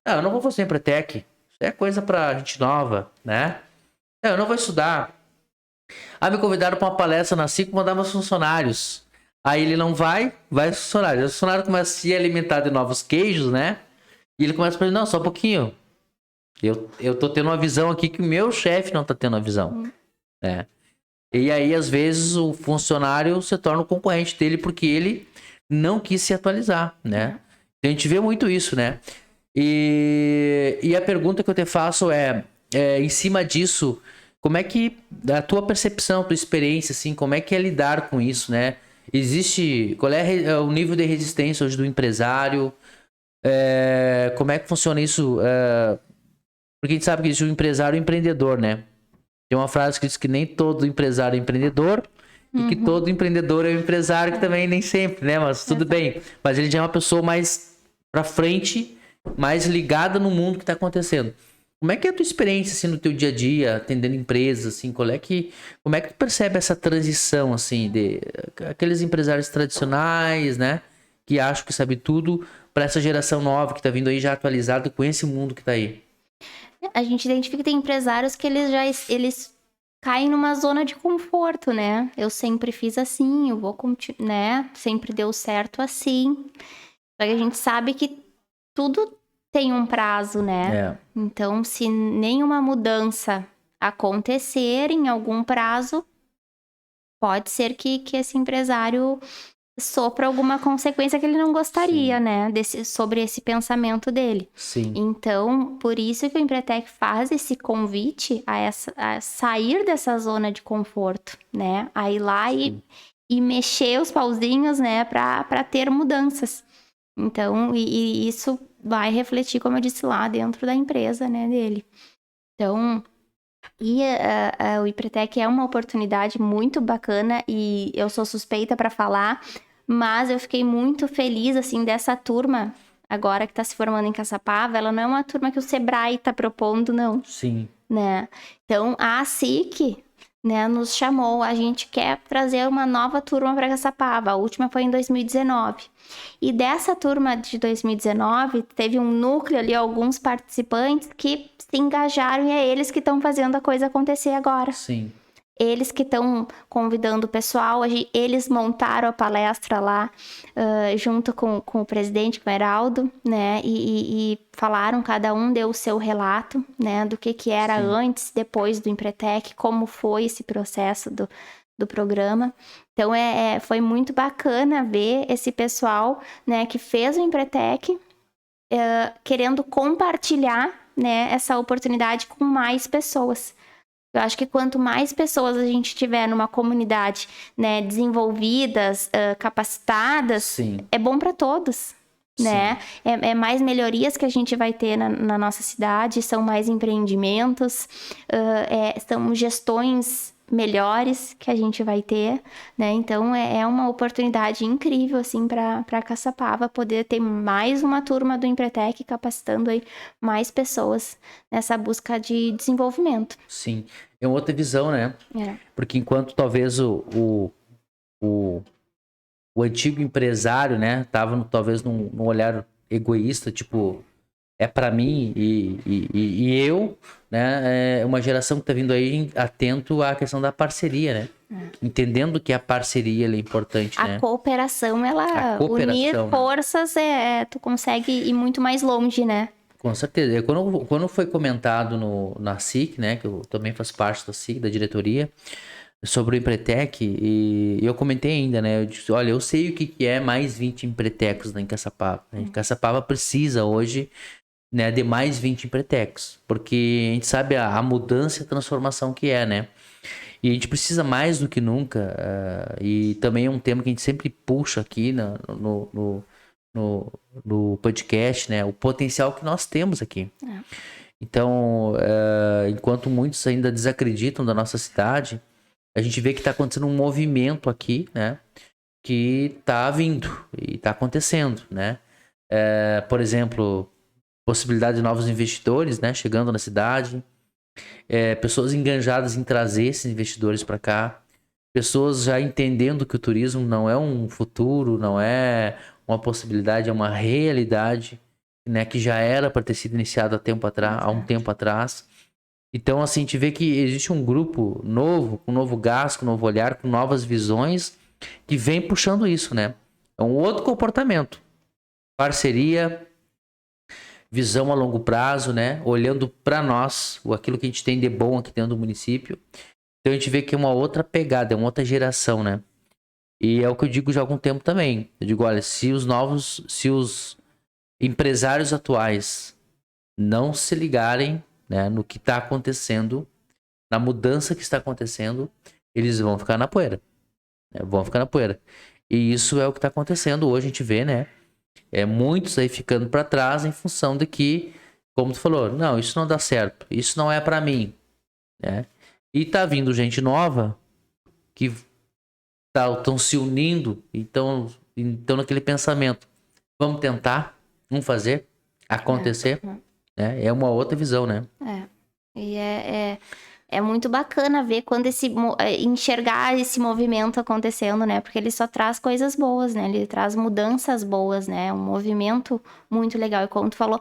Eu não vou fazer Empretec. Isso é coisa pra gente nova, né? Eu não vou estudar. Me convidaram para uma palestra na CIC, mandar meus funcionários. Aí ele não vai os funcionários. O funcionário começa a se alimentar de novos queijos, né? E ele começa a falar, não, só um pouquinho. Eu tô tendo uma visão aqui que o meu chefe não tá tendo a visão. Né? E aí, às vezes, o funcionário se torna o concorrente dele porque ele não quis se atualizar, né? A gente vê muito isso, né? E a pergunta que eu te faço em cima disso, como é que a tua percepção, a tua experiência, assim, como é que é lidar com isso, né? Qual é o nível de resistência hoje do empresário? Como é que funciona isso? Porque a gente sabe que existe o empresário e o empreendedor, né? Tem uma frase que diz que nem todo empresário é empreendedor e que todo empreendedor é um empresário, que também nem sempre, né? Mas tudo bem. Mas ele já é uma pessoa mais pra frente, mais ligada no mundo que está acontecendo. Como é que é a tua experiência assim, no teu dia a dia, atendendo empresas, assim, como é que tu percebe essa transição assim de aqueles empresários tradicionais, né, que acham que sabe tudo, para essa geração nova que está vindo aí já atualizada com esse mundo que está aí? A gente identifica que tem empresários que eles caem numa zona de conforto, né? Eu sempre fiz assim, eu vou continuar, né? Sempre deu certo assim. Só que a gente sabe que tudo tem um prazo, né? Então, se nenhuma mudança acontecer em algum prazo, pode ser que esse empresário sopra alguma consequência que ele não gostaria, né? Sobre esse pensamento dele. Sim. Então, por isso que o Empretec faz esse convite a sair dessa zona de conforto, né? A ir lá e mexer os pauzinhos, né? Para ter mudanças. Então, e isso vai refletir, como eu disse lá, dentro da empresa, né, dele. Então, o Empretec é uma oportunidade muito bacana e eu sou suspeita para falar, mas eu fiquei muito feliz, assim, dessa turma agora que está se formando em Caçapava. Ela não é uma turma que o Sebrae está propondo, não. Sim. Né? Então, a SIC, né, nos chamou, a gente quer trazer uma nova turma para Caçapava. A última foi em 2019. E dessa turma de 2019, teve um núcleo ali, alguns participantes que se engajaram e é eles que estão fazendo a coisa acontecer agora. Sim. Eles que estão convidando o pessoal, eles montaram a palestra lá, junto com o presidente, com o Heraldo, né, e falaram, cada um deu o seu relato, né, do que era antes, depois do Empretec, como foi esse processo do programa. Então, foi muito bacana ver esse pessoal, né, que fez o Empretec, querendo compartilhar, né, essa oportunidade com mais pessoas. Eu acho que quanto mais pessoas a gente tiver numa comunidade, né, desenvolvidas, capacitadas, é bom para todos, né? É mais melhorias que a gente vai ter na nossa cidade, são mais empreendimentos, são gestões melhores que a gente vai ter, né? Então, é uma oportunidade incrível, assim, para Caçapava poder ter mais uma turma do Empretec capacitando aí mais pessoas nessa busca de desenvolvimento. Sim. É uma outra visão, né? Porque enquanto talvez o antigo empresário, né, tava talvez num olhar egoísta, tipo, é para mim e eu, né, é uma geração que tá vindo aí atento à questão da parceria, né? Entendendo que a parceria ela é importante, né? A cooperação, ela A cooperação, unir né? forças, tu consegue ir muito mais longe, né? Com certeza. Quando foi comentado na SIC, né? Que eu também faço parte da SIC, da diretoria, sobre o Empretec, e eu comentei ainda, né? Eu disse, olha, eu sei o que é mais 20 empretecos em Caçapava. Né? Caçapava precisa hoje, né, de mais 20 empretecos, porque a gente sabe a mudança e a transformação que é, né? E a gente precisa mais do que nunca, e também é um tema que a gente sempre puxa aqui no podcast, né? O potencial que nós temos aqui. Então, enquanto muitos ainda desacreditam da nossa cidade, a gente vê que está acontecendo um movimento aqui, né? Que está vindo e está acontecendo, né? Por exemplo, possibilidade de novos investidores, né? Chegando na cidade. Pessoas engajadas em trazer esses investidores para cá. Pessoas já entendendo que o turismo não é um futuro, não é uma possibilidade, é uma realidade, né? Que já era para ter sido iniciado há um tempo atrás. Então, assim, a gente vê que existe um grupo novo, com novo gás, com novo olhar, com novas visões, que vem puxando isso, né? É um outro comportamento. Parceria, visão a longo prazo, né? Olhando para nós, aquilo que a gente tem de bom aqui dentro do município. Então, a gente vê que é uma outra pegada, é uma outra geração, né? E é o que eu digo já há algum tempo também. Eu digo, olha, se os empresários atuais não se ligarem, né, no que está acontecendo, na mudança que está acontecendo, eles vão ficar na poeira. Né? Vão ficar na poeira. E isso é o que está acontecendo hoje, a gente vê, né? Muitos aí ficando para trás em função de que, como tu falou, não, isso não dá certo, isso não é para mim, né? E tá vindo gente nova que estão se unindo, então naquele pensamento, vamos tentar, vamos fazer acontecer, né? É uma outra visão, né? E é muito bacana ver quando enxergar esse movimento acontecendo, né? Porque ele só traz coisas boas, né? Ele traz mudanças boas, né? Um movimento muito legal. E como tu falou,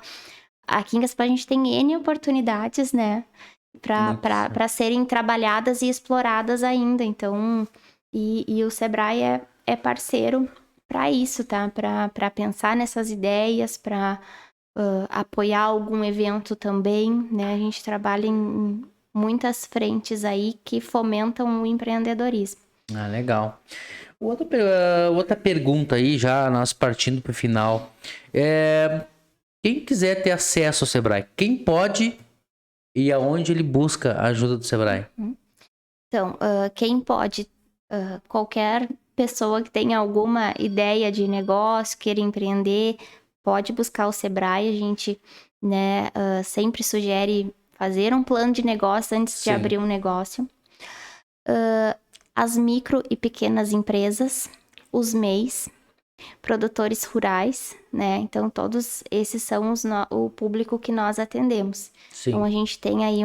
aqui em Gaspar a gente tem N oportunidades, né? Para serem trabalhadas e exploradas ainda. Então, e o Sebrae é parceiro para isso, tá? Para pensar nessas ideias, para apoiar algum evento também, né? A gente trabalha em muitas frentes aí que fomentam o empreendedorismo. Ah, legal. Outra pergunta aí, já nós partindo para o final. Quem quiser ter acesso ao Sebrae, quem pode e aonde ele busca a ajuda do Sebrae? Então, quem pode, qualquer pessoa que tenha alguma ideia de negócio, queira empreender, pode buscar o Sebrae. A gente, né, sempre sugere fazer um plano de negócio antes de abrir um negócio. As micro e pequenas empresas, os MEIs, produtores rurais, né? Então, todos esses são o público que nós atendemos. Sim. Então, a gente tem aí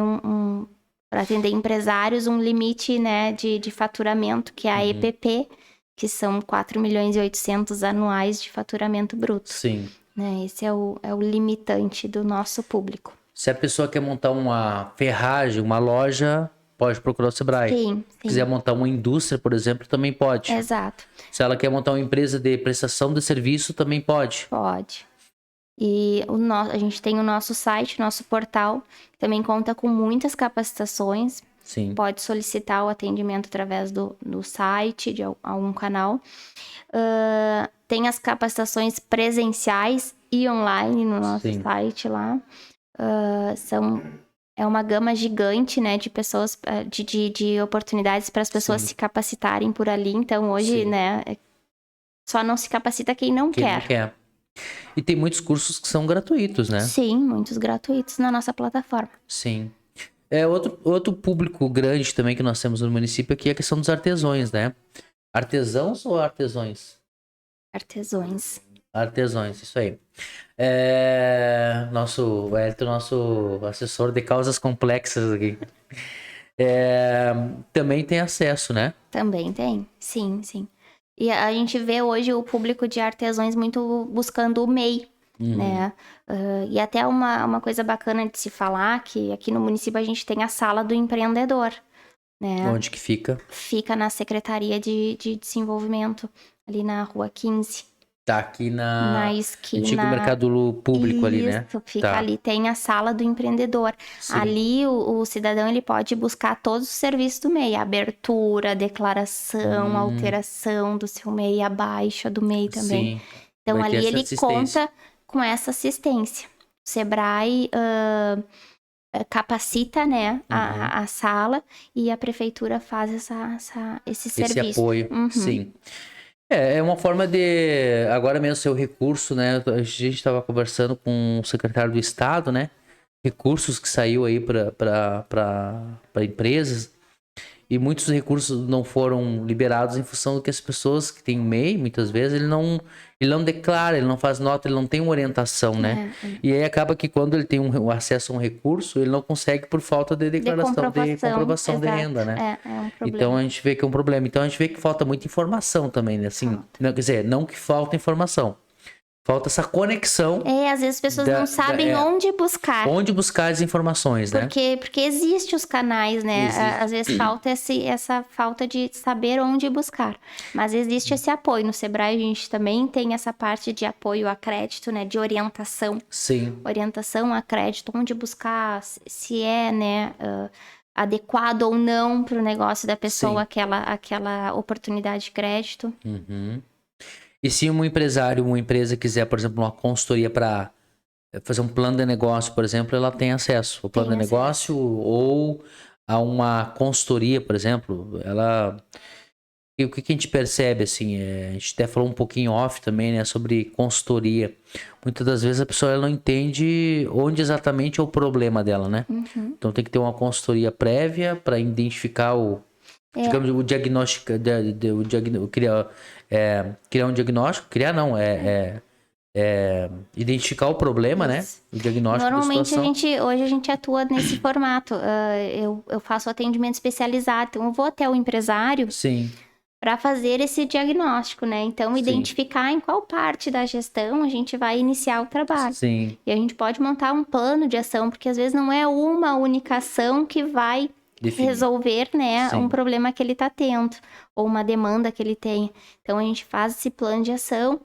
para atender empresários, um limite, né, de faturamento, que é a EPP, que são 4.800.000 anuais de faturamento bruto. Sim. Né? Esse é o limitante do nosso público. Se a pessoa quer montar uma ferragem, uma loja, pode procurar o Sebrae. Sim. Se quiser montar uma indústria, por exemplo, também pode. Exato. Se ela quer montar uma empresa de prestação de serviço, também pode. Pode. E a gente tem o nosso site, nosso portal, que também conta com muitas capacitações. Sim. Pode solicitar o atendimento através do site, de algum canal. Tem as capacitações presenciais e online no nosso site lá. É uma gama gigante, né, de pessoas, de oportunidades para as pessoas se capacitarem por ali. Então, hoje, né, só não se capacita quem não quer. E tem muitos cursos que são gratuitos, né? Sim, muitos gratuitos na nossa plataforma. Sim. Outro público grande também que nós temos no município aqui é a questão dos artesãos, né? Artesãos ou artesões? Artesões. Artesões, isso aí. Nosso assessor de causas complexas aqui. Também tem acesso, né? Também tem, sim. E a gente vê hoje o público de artesãos muito buscando o MEI, né? E até uma coisa bacana de se falar, que aqui no município a gente tem a sala do empreendedor, né? Onde que fica? Fica na Secretaria de Desenvolvimento, ali na Rua 15, Tá aqui na antigo esquina. mercado público ali, né? Isso, fica Tá. ali, tem a sala do empreendedor. Sim. Ali o cidadão ele pode buscar todos os serviços do MEI, abertura, declaração, alteração do seu MEI, a baixa do MEI também. Sim. Então Vai ter ali essa ele assistência. conta com essa assistência. O Sebrae capacita, né, a sala e a prefeitura faz esse Esse serviço. apoio, Uhum. sim. É uma forma de, agora mesmo, seu recurso, né? A gente estava conversando com o secretário do Estado, né? Recursos que saiu aí para empresas. E muitos recursos não foram liberados em função do que as pessoas que têm MEI, muitas vezes, ele não declara, ele não faz nota, ele não tem uma orientação, né? E aí acaba que quando ele tem um acesso a um recurso, ele não consegue por falta de declaração, de comprovação de exato. renda, né? É um problema. Então a gente vê que é um problema. Então a gente vê que falta muita informação também, né? Assim, não, quer dizer, não que falta informação. Falta essa conexão. Às vezes as pessoas não sabem onde buscar. Onde buscar as informações, né? Porque existe os canais, né? Às vezes falta essa falta de saber onde buscar. Mas existe esse apoio. No Sebrae a gente também tem essa parte de apoio a crédito, né? De orientação. Sim. Orientação a crédito, onde buscar, se é, né? Adequado ou não para o negócio da pessoa, aquela oportunidade de crédito. Uhum. E se um empresário, uma empresa quiser, por exemplo, uma consultoria para fazer um plano de negócio, por exemplo, ela tem acesso ao plano de negócio ou a uma consultoria, por exemplo, E o que a gente percebe, assim, a gente até falou um pouquinho off também, né, sobre consultoria. Muitas das vezes a pessoa ela não entende onde exatamente é o problema dela, né? Então tem que ter uma consultoria prévia para identificar digamos, o diagnóstico, criar um diagnóstico, identificar o problema, né? O diagnóstico da Normalmente situação. hoje a gente atua nesse formato. Eu faço atendimento especializado, então eu vou até o empresário Sim. para fazer esse diagnóstico, né? Então, identificar em qual parte da gestão a gente vai iniciar o trabalho. Sim. E a gente pode montar um plano de ação, porque às vezes não é uma única ação que vai resolver, né, um problema que ele está tendo, ou uma demanda que ele tem. Então, a gente faz esse plano de ação,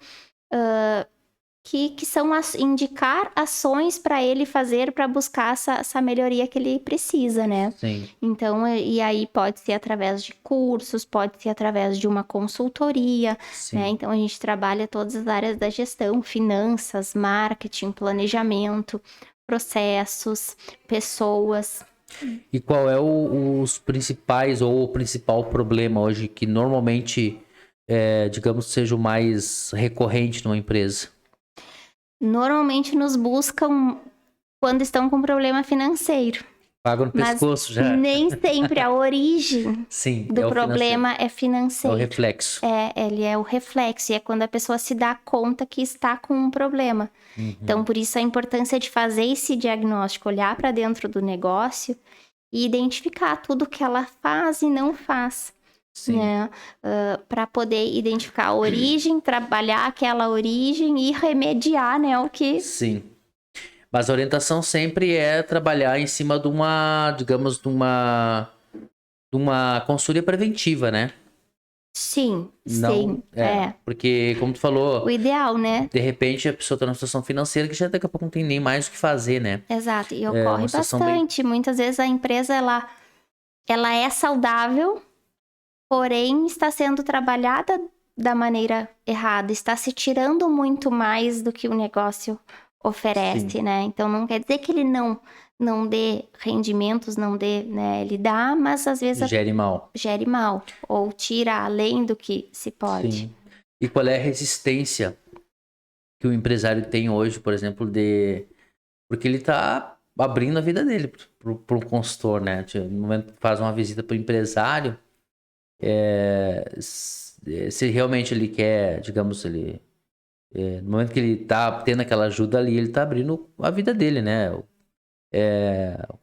que são indicar ações para ele fazer para buscar essa melhoria que ele precisa, né? Sim. Então, e aí pode ser através de cursos, pode ser através de uma consultoria, né? Então, a gente trabalha todas as áreas da gestão, finanças, marketing, planejamento, processos, pessoas. E qual é os principais ou o principal problema hoje que normalmente, digamos, seja o mais recorrente numa empresa? Normalmente nos buscam quando estão com problema financeiro. Pagam no pescoço já. Nem sempre a origem do problema é É financeiro. o reflexo. Ele é o reflexo. E é quando a pessoa se dá conta que está com um problema. Então, por isso a importância de fazer esse diagnóstico, olhar para dentro do negócio e identificar tudo que ela faz e não faz. Né? Para poder identificar a origem, trabalhar aquela origem e remediar, né, o que... Sim. Mas a orientação sempre é trabalhar em cima de uma, digamos, de uma consultoria preventiva, né? Sim, Não, porque, como tu falou... O ideal, né? De repente, a pessoa tá numa situação financeira que já daqui a pouco não tem nem mais o que fazer, né? Exato, e ocorre bastante. Muitas vezes a empresa, ela é saudável, porém está sendo trabalhada da maneira errada. Está se tirando muito mais do que o negócio oferece, né? Então, não quer dizer que ele não dê rendimentos, não dê, né? Ele dá, mas às vezes... Gere mal. Gere mal, ou tira além do que se pode. Sim. E qual é a resistência que o empresário tem hoje, por exemplo, porque ele tá abrindo a vida dele pro consultor, né? No momento que faz uma visita pro empresário, se realmente ele quer, digamos, no momento que ele tá tendo aquela ajuda ali, ele tá abrindo a vida dele, né? O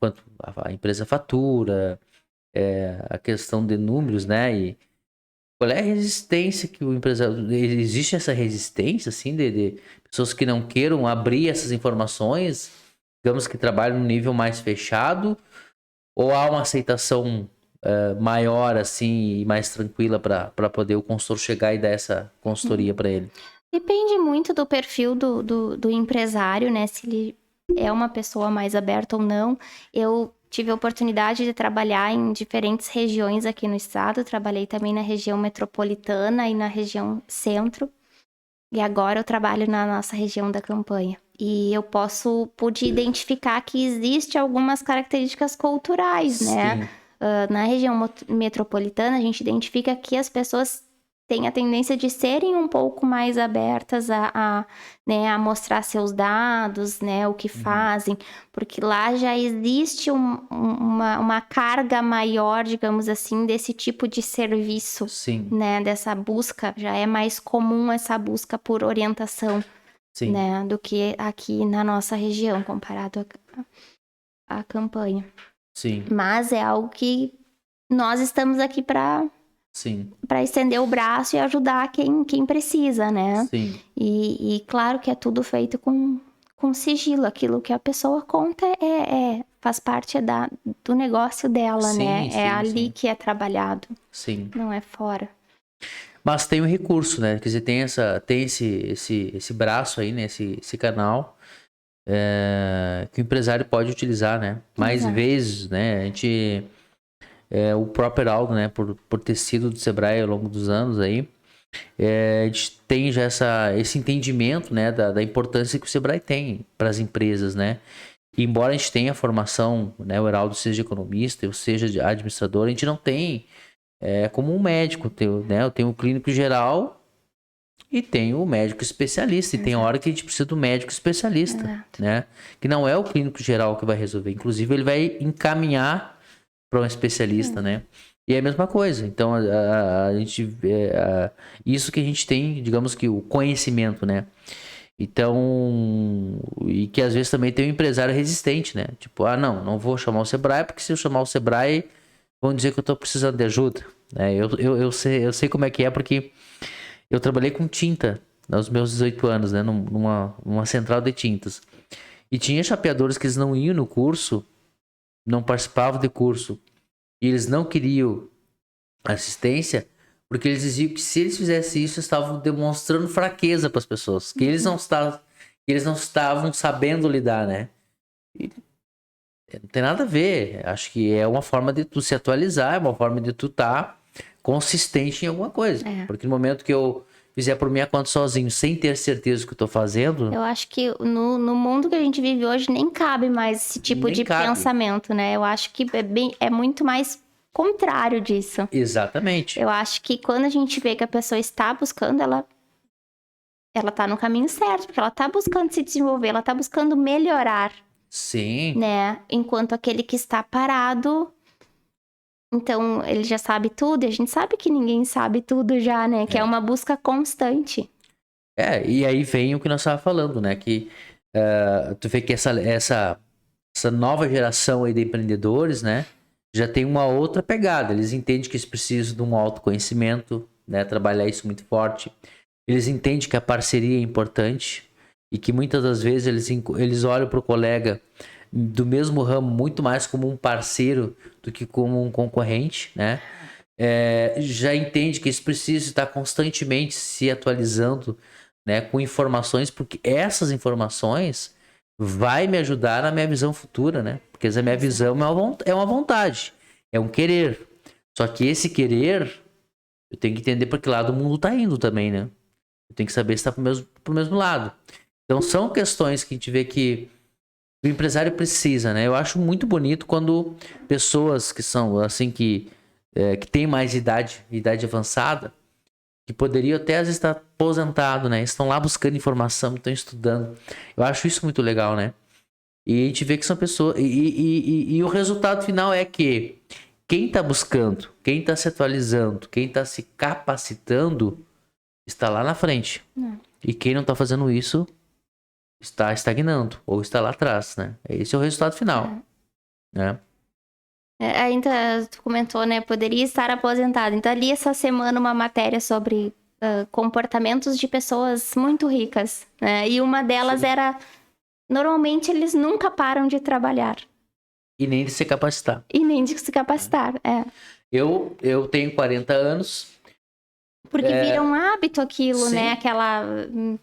quanto a empresa fatura, a questão de números, né? E qual é a resistência que o empresário... Existe essa resistência, assim, de pessoas que não queiram abrir essas informações, digamos que trabalham num nível mais fechado, ou há uma aceitação maior, assim, e mais tranquila para poder o consultor chegar e dar essa consultoria para ele? Depende muito do perfil do empresário, né? Se ele é uma pessoa mais aberta ou não. Eu tive a oportunidade de trabalhar em diferentes regiões aqui no estado. Trabalhei também na região metropolitana e na região centro. E agora eu trabalho na nossa região da campanha. E eu pude identificar que existe algumas características culturais, né? Sim, Na região metropolitana, a gente identifica que as pessoas têm a tendência de serem um pouco mais abertas né, a mostrar seus dados, né, o que fazem, porque lá já existe uma carga maior, digamos assim, desse tipo de serviço, sim, né, dessa busca, já é mais comum essa busca por orientação, sim, né, do que aqui na nossa região, comparado à campanha. sim, Mas é algo que nós estamos aqui para sim, estender o braço e ajudar quem precisa, né? sim, E claro que é tudo feito com sigilo. Aquilo que a pessoa conta faz parte do negócio dela, né? sim, É sim, ali sim, que é trabalhado, sim. não é fora. Mas tem o recurso, né? Quer dizer, tem esse braço aí, né? Esse canal que o empresário pode utilizar, né? Mais Exato. vezes, né? A gente, o próprio Heraldo, né? Por ter sido do Sebrae ao longo dos anos aí, a gente tem já esse entendimento, né? Da importância que o Sebrae tem para as empresas, né? E embora a gente tenha formação, né? O Heraldo seja economista, eu seja administrador, a gente não tem como um médico, né? Eu tenho o clínico geral e tem o médico especialista. E tem hora que a gente precisa do médico especialista, Exato. né? Que não é o clínico geral que vai resolver. Inclusive, ele vai encaminhar para um especialista, né? E é a mesma coisa. Então, a gente... isso que a gente tem, digamos que o conhecimento, né? Então... E que às vezes também tem um empresário resistente, né? Tipo, não vou chamar o Sebrae, porque se eu chamar o Sebrae, vão dizer que eu tô precisando de ajuda. Né? Eu sei como é que é, porque... Eu trabalhei com tinta aos meus 18 anos, né? Numa central de tintas. E tinha chapeadores que eles não iam no curso, não participavam de curso. E eles não queriam assistência, porque eles diziam que se eles fizessem isso, estavam demonstrando fraqueza para as pessoas. Que eles não estavam sabendo lidar, né? E não tem nada a ver. Acho que é uma forma de tu se atualizar, é uma forma de tu estar consistente em alguma coisa. É. Porque no momento que eu fizer por minha conta sozinho, sem ter certeza do que eu tô fazendo, Eu acho que no mundo que a gente vive hoje nem cabe mais esse tipo nem de cabe. pensamento, né? Eu acho que é muito mais contrário disso. Exatamente. Eu acho que quando a gente vê que a pessoa está buscando, ela tá no caminho certo, porque ela tá buscando se desenvolver, ela tá buscando melhorar, Sim. né? Enquanto aquele que está parado, então ele já sabe tudo, e a gente sabe que ninguém sabe tudo já, né? Que é uma busca constante. E aí vem o que nós estávamos falando, né? Que tu vê que essa nova geração aí de empreendedores, né? Já tem uma outra pegada. Eles entendem que eles precisam de um autoconhecimento, né? Trabalhar isso muito forte. Eles entendem que a parceria é importante e que muitas das vezes eles olham para o colega do mesmo ramo muito mais como um parceiro do que como um concorrente, né? Já entende que eles precisam estar constantemente se atualizando, né, com informações, porque essas informações vai me ajudar na minha visão futura, né? Porque a minha visão é uma vontade, é um querer. Só que esse querer, eu tenho que entender para que lado o mundo está indo também, né? Eu tenho que saber se está pro mesmo lado. Então são questões que a gente vê que o empresário precisa, né? Eu acho muito bonito quando pessoas que são assim que têm mais idade avançada, que poderiam até às vezes estar aposentado, né? Estão lá buscando informação, estão estudando. Eu acho isso muito legal, né? E a gente vê que são pessoas. E o resultado final é que quem está buscando, quem está se atualizando, quem está se capacitando, está lá na frente. E quem não está fazendo isso está estagnando ou está lá atrás, né? Esse é o resultado final, né? Ainda tu comentou, né? Poderia estar aposentado. Então, ali essa semana uma matéria sobre comportamentos de pessoas muito ricas, né? E uma delas era... Normalmente, eles nunca param de trabalhar. E nem de se capacitar. E nem de se capacitar, Eu tenho 40 anos. Porque vira um hábito aquilo, Sim. né?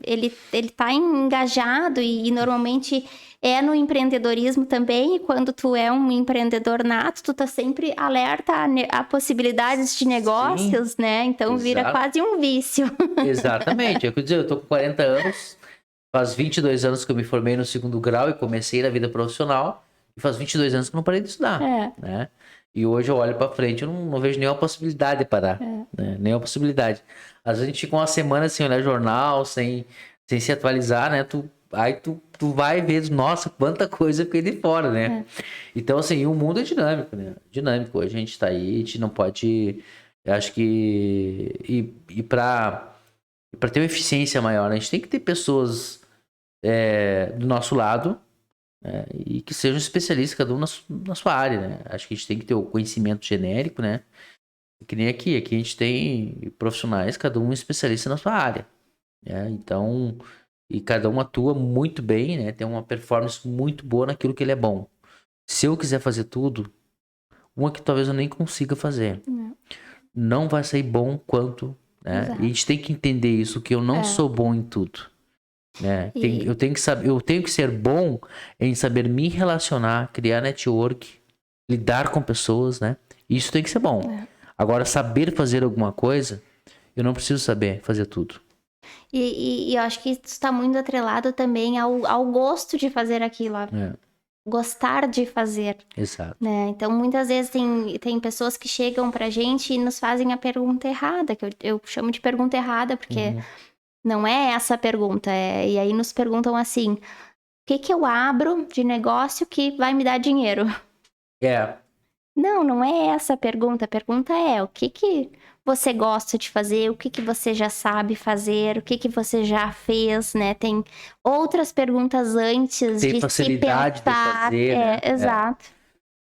Ele tá engajado e normalmente é no empreendedorismo também. E quando tu é um empreendedor nato, tu tá sempre alerta a possibilidades de negócios, né? Então vira Exato. quase um vício. Exatamente. É o que eu dizer, eu tô com 40 anos, faz 22 anos que eu me formei no 2º grau e comecei na vida profissional, e faz 22 anos que eu não parei de estudar, né? E hoje eu olho pra frente, eu não vejo nenhuma possibilidade de parar, né? Nenhuma possibilidade. Às vezes a gente fica uma semana sem olhar jornal, sem se atualizar, né? Aí tu vai ver, nossa, quanta coisa eu fiquei de fora, né? Então, assim, o mundo é dinâmico, né? Dinâmico. Hoje a gente tá aí, a gente não pode... Eu acho que... E pra ter uma eficiência maior, a gente tem que ter pessoas do nosso lado, né? E que sejam especialistas, cada um na sua área, né? Acho que a gente tem que ter o conhecimento genérico, né? Que nem aqui a gente tem profissionais, cada um especialista na sua área, né? Então, e cada um atua muito bem, né? Tem uma performance muito boa naquilo que ele é bom. Se eu quiser fazer tudo, uma que talvez eu nem consiga fazer, não vai sair bom quanto, né? Exato. E a gente tem que entender isso, que eu não sou bom em tudo, né? Eu tenho que saber, eu tenho que ser bom em saber me relacionar, criar network, lidar com pessoas, né? Isso tem que ser bom. Agora, saber fazer alguma coisa, eu não preciso saber fazer tudo. E eu acho que isso está muito atrelado também ao gosto de fazer aquilo, gostar de fazer. Exato. Né? Então, muitas vezes tem pessoas que chegam pra gente e nos fazem a pergunta errada, que eu chamo de pergunta errada, porque não é essa a pergunta. E aí nos perguntam assim, o que eu abro de negócio que vai me dar dinheiro? Não é essa a pergunta. A pergunta é, o que você gosta de fazer? O que você já sabe fazer? O que você já fez, né? Tem outras perguntas antes Tem de facilidade se pensar. de fazer, né? Exato.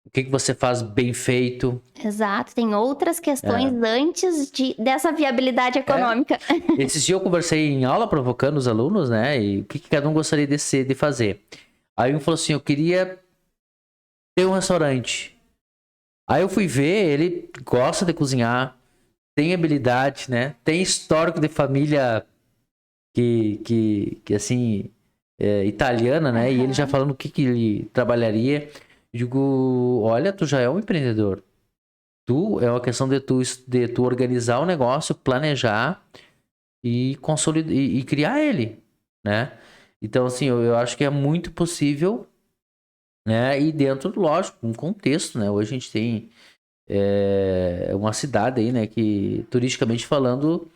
O que você faz bem feito? Exato. Tem outras questões antes dessa viabilidade econômica. Esses dias eu conversei em aula provocando os alunos, né? E o que cada um gostaria de fazer. Aí um falou assim, eu queria ter um restaurante. Aí eu fui ver, ele gosta de cozinhar, tem habilidade, né? Tem histórico de família que assim, italiana, né? E ele já falando o que ele trabalharia. Eu digo, olha, tu já é um empreendedor. É uma questão de tu organizar o negócio, planejar e consolidar e criar ele, né? Então, assim, eu acho que é muito possível, né? E dentro, lógico, um contexto, né? Hoje a gente tem uma cidade aí, né? Que, turisticamente falando,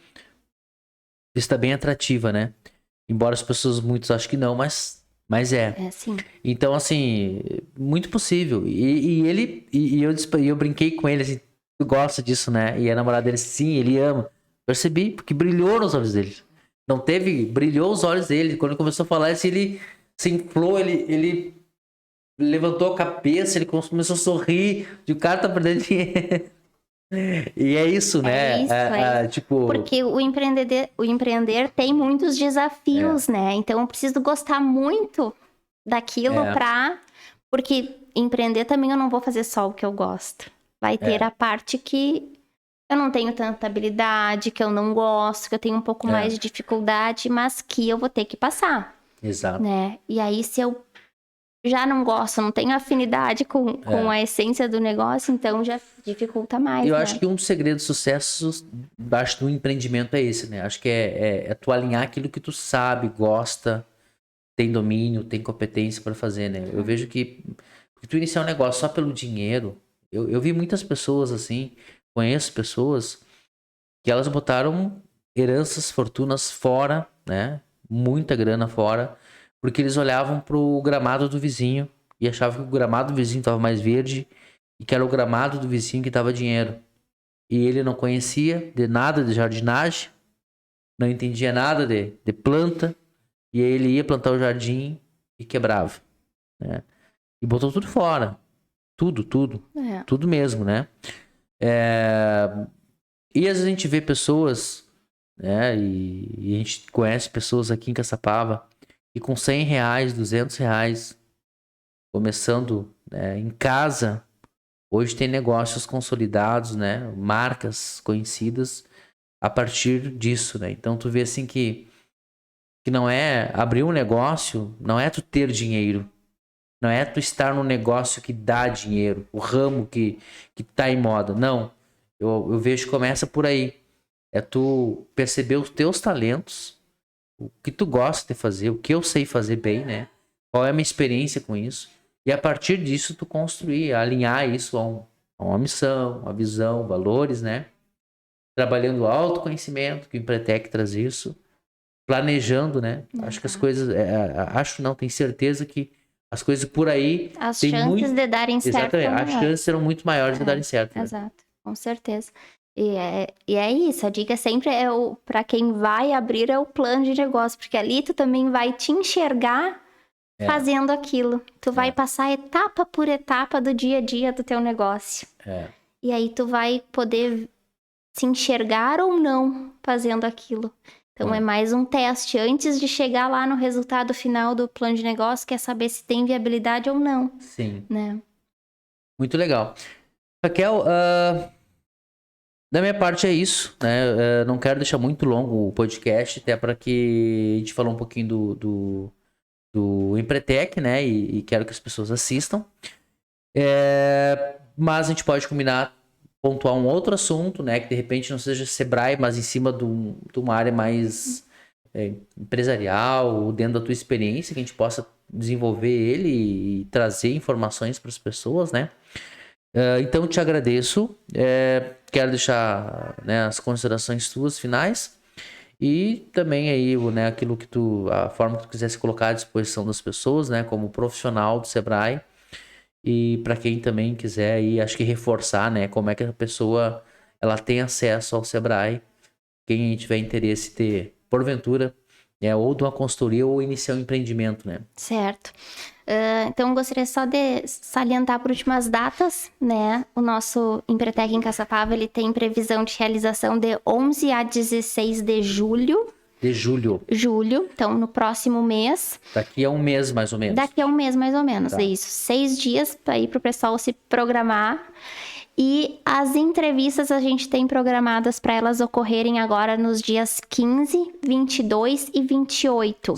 está bem atrativa, né? Embora as pessoas, muitos acham que não, mas é. É, sim. Então, assim, muito possível. Eu brinquei com ele, assim, tu gosta disso, né? E a namorada dele, sim, ele ama. Percebi, porque brilhou nos olhos dele. Não teve, brilhou os olhos dele. Quando ele começou a falar isso, ele se inflou, ele levantou a cabeça, ele começou a sorrir. O cara tá perdendo dinheiro. E é isso, né? É isso. Tipo... Porque o empreender tem muitos desafios, né? Então eu preciso gostar muito daquilo porque empreender também eu não vou fazer só o que eu gosto. Vai ter a parte que eu não tenho tanta habilidade, que eu não gosto, que eu tenho um pouco mais de dificuldade, mas que eu vou ter que passar. Exato. Né? E aí, se eu já não gosto, não tenho afinidade com a essência do negócio, então já dificulta mais, Eu né? acho que um dos segredos do sucesso acho, do empreendimento é esse, né? Acho que é tu alinhar aquilo que tu sabe, gosta, tem domínio, tem competência para fazer, né? Eu vejo que tu iniciar um negócio só pelo dinheiro, eu vi muitas pessoas assim, conheço pessoas que elas botaram heranças, fortunas fora, né? Muita grana fora, porque eles olhavam pro gramado do vizinho e achavam que o gramado do vizinho estava mais verde e que era o gramado do vizinho que dava dinheiro. E ele não conhecia de nada de jardinagem, não entendia nada de planta, e aí ele ia plantar o jardim e quebrava, né? E botou tudo fora. Tudo mesmo, né? E às vezes a gente vê pessoas, né? E a gente conhece pessoas aqui em Caçapava que com R$100, R$200, começando, em casa, hoje tem negócios consolidados, né? Marcas conhecidas a partir disso, né? Então tu vê assim que não é abrir um negócio, não é tu ter dinheiro, não é tu estar num negócio que dá dinheiro, o ramo que tá em moda, não. Eu vejo que começa por aí. É tu perceber os teus talentos, o que tu gosta de fazer, o que eu sei fazer bem, né? Qual é a minha experiência com isso? E a partir disso tu construir, alinhar isso a uma missão, uma visão, valores, né? Trabalhando o autoconhecimento, que o Empretec traz isso, planejando, né? Acho que as coisas, acho não, tenho certeza que as coisas por aí As tem chances muito, de darem certo exatamente, são as maiores. chances serão muito maiores de darem certo, né? Exato, com certeza. E é isso, a dica sempre é para quem vai abrir é o plano de negócio, porque ali tu também vai te enxergar fazendo aquilo. Tu vai passar etapa por etapa do dia a dia do teu negócio. E aí tu vai poder se enxergar ou não fazendo aquilo. Então é mais um teste antes de chegar lá no resultado final do plano de negócio, que é saber se tem viabilidade ou não. Sim. Né? Muito legal. Raquel, da minha parte é isso, né? Não quero deixar muito longo o podcast, até para que a gente falou um pouquinho do Empretec, né? E quero que as pessoas assistam. Mas a gente pode combinar, pontuar um outro assunto, né? Que de repente não seja Sebrae, mas em cima de uma área mais empresarial, ou dentro da tua experiência, que a gente possa desenvolver ele e trazer informações para as pessoas, né? Então, te agradeço. Quero deixar, né, as considerações tuas finais e também aí, né, aquilo que a forma que tu quisesse colocar à disposição das pessoas, né, como profissional do Sebrae, e para quem também quiser aí, acho que reforçar, né, como é que a pessoa ela tem acesso ao Sebrae, quem tiver interesse em ter, porventura, ou de uma consultoria ou iniciar um empreendimento, né? Certo. Então, gostaria só de salientar por últimas datas, né? O nosso Empretec em Caçapava, ele tem previsão de realização de 11 a 16 de julho. De julho. Julho, então no próximo mês. Daqui a um mês, mais ou menos. Daqui a um mês, mais ou menos, Tá. é isso. 6 dias para ir para o pessoal se programar. E as entrevistas a gente tem programadas para elas ocorrerem agora nos dias 15, 22 e 28.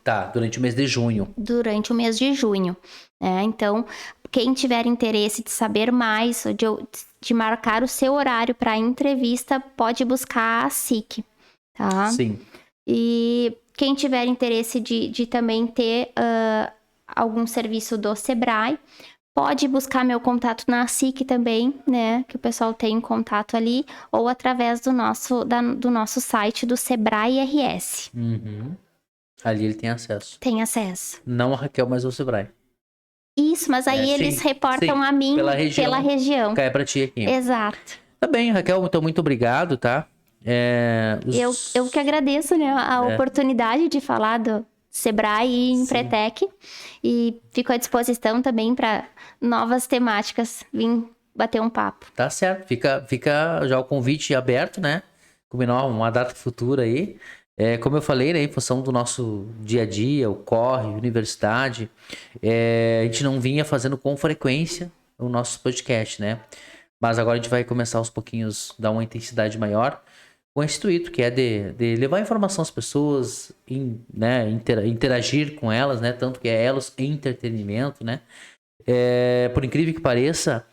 Tá, durante o mês de junho. Durante o mês de junho. Então, quem tiver interesse de saber mais, de marcar o seu horário para a entrevista, pode buscar a SIC. Tá? Sim. E quem tiver interesse de também ter algum serviço do Sebrae, pode buscar meu contato na SIC também, né? Que o pessoal tem contato ali, ou através do nosso site do Sebrae RS. Uhum. Ali ele tem acesso. Tem acesso. Não a Raquel, mas o Sebrae. Isso, mas aí eles reportam a mim pela região. Cai pra ti aqui. Exato. Tá bem, Raquel, então muito obrigado, tá? Eu que agradeço, né, a oportunidade de falar do Sebrae e Empretec. E fico à disposição também para novas temáticas, vir bater um papo. Tá certo, fica já o convite aberto, né? Combinar uma data futura aí. Como eu falei, né, em função do nosso dia a dia, o corre, universidade, a gente não vinha fazendo com frequência o nosso podcast, né? Mas agora a gente vai começar aos pouquinhos, dar uma intensidade maior, com esse intuito, que é de levar informação às pessoas, né, interagir com elas, né? Tanto que é elas entretenimento, né? Por incrível que pareça,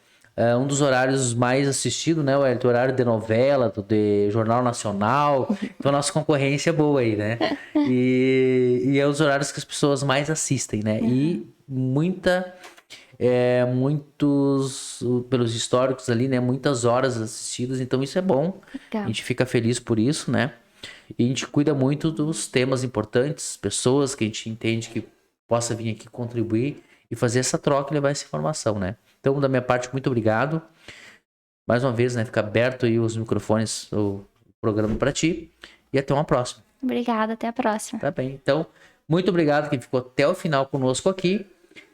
um dos horários mais assistidos, né? O horário de novela, de Jornal Nacional. Então a nossa concorrência é boa aí, né? E é os horários que as pessoas mais assistem, né? E muitos, pelos históricos ali, né? Muitas horas assistidas, então isso é bom. Legal. A gente fica feliz por isso, né? E a gente cuida muito dos temas importantes, pessoas que a gente entende que possa vir aqui contribuir e fazer essa troca e levar essa informação, né? Então, da minha parte, muito obrigado. Mais uma vez, né? Fica aberto aí os microfones, o programa para ti. E até uma próxima. Obrigada, até a próxima. Tá bem. Então, muito obrigado quem ficou até o final conosco aqui.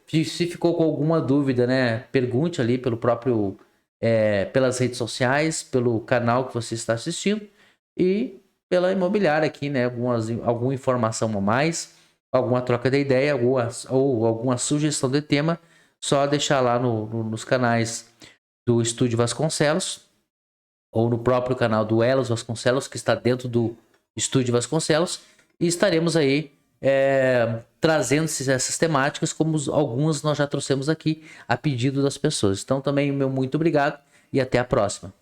Se ficou com alguma dúvida, né? Pergunte ali pelo próprio, pelas redes sociais, pelo canal que você está assistindo e pela imobiliária aqui, né? Alguma informação a mais, alguma troca de ideia ou alguma sugestão de tema. só deixar lá nos canais do Estúdio Vasconcelos, ou no próprio canal do Elos Vasconcelos, que está dentro do Estúdio Vasconcelos, e estaremos aí trazendo essas temáticas, como algumas nós já trouxemos aqui, a pedido das pessoas. Então também, meu muito obrigado e até a próxima.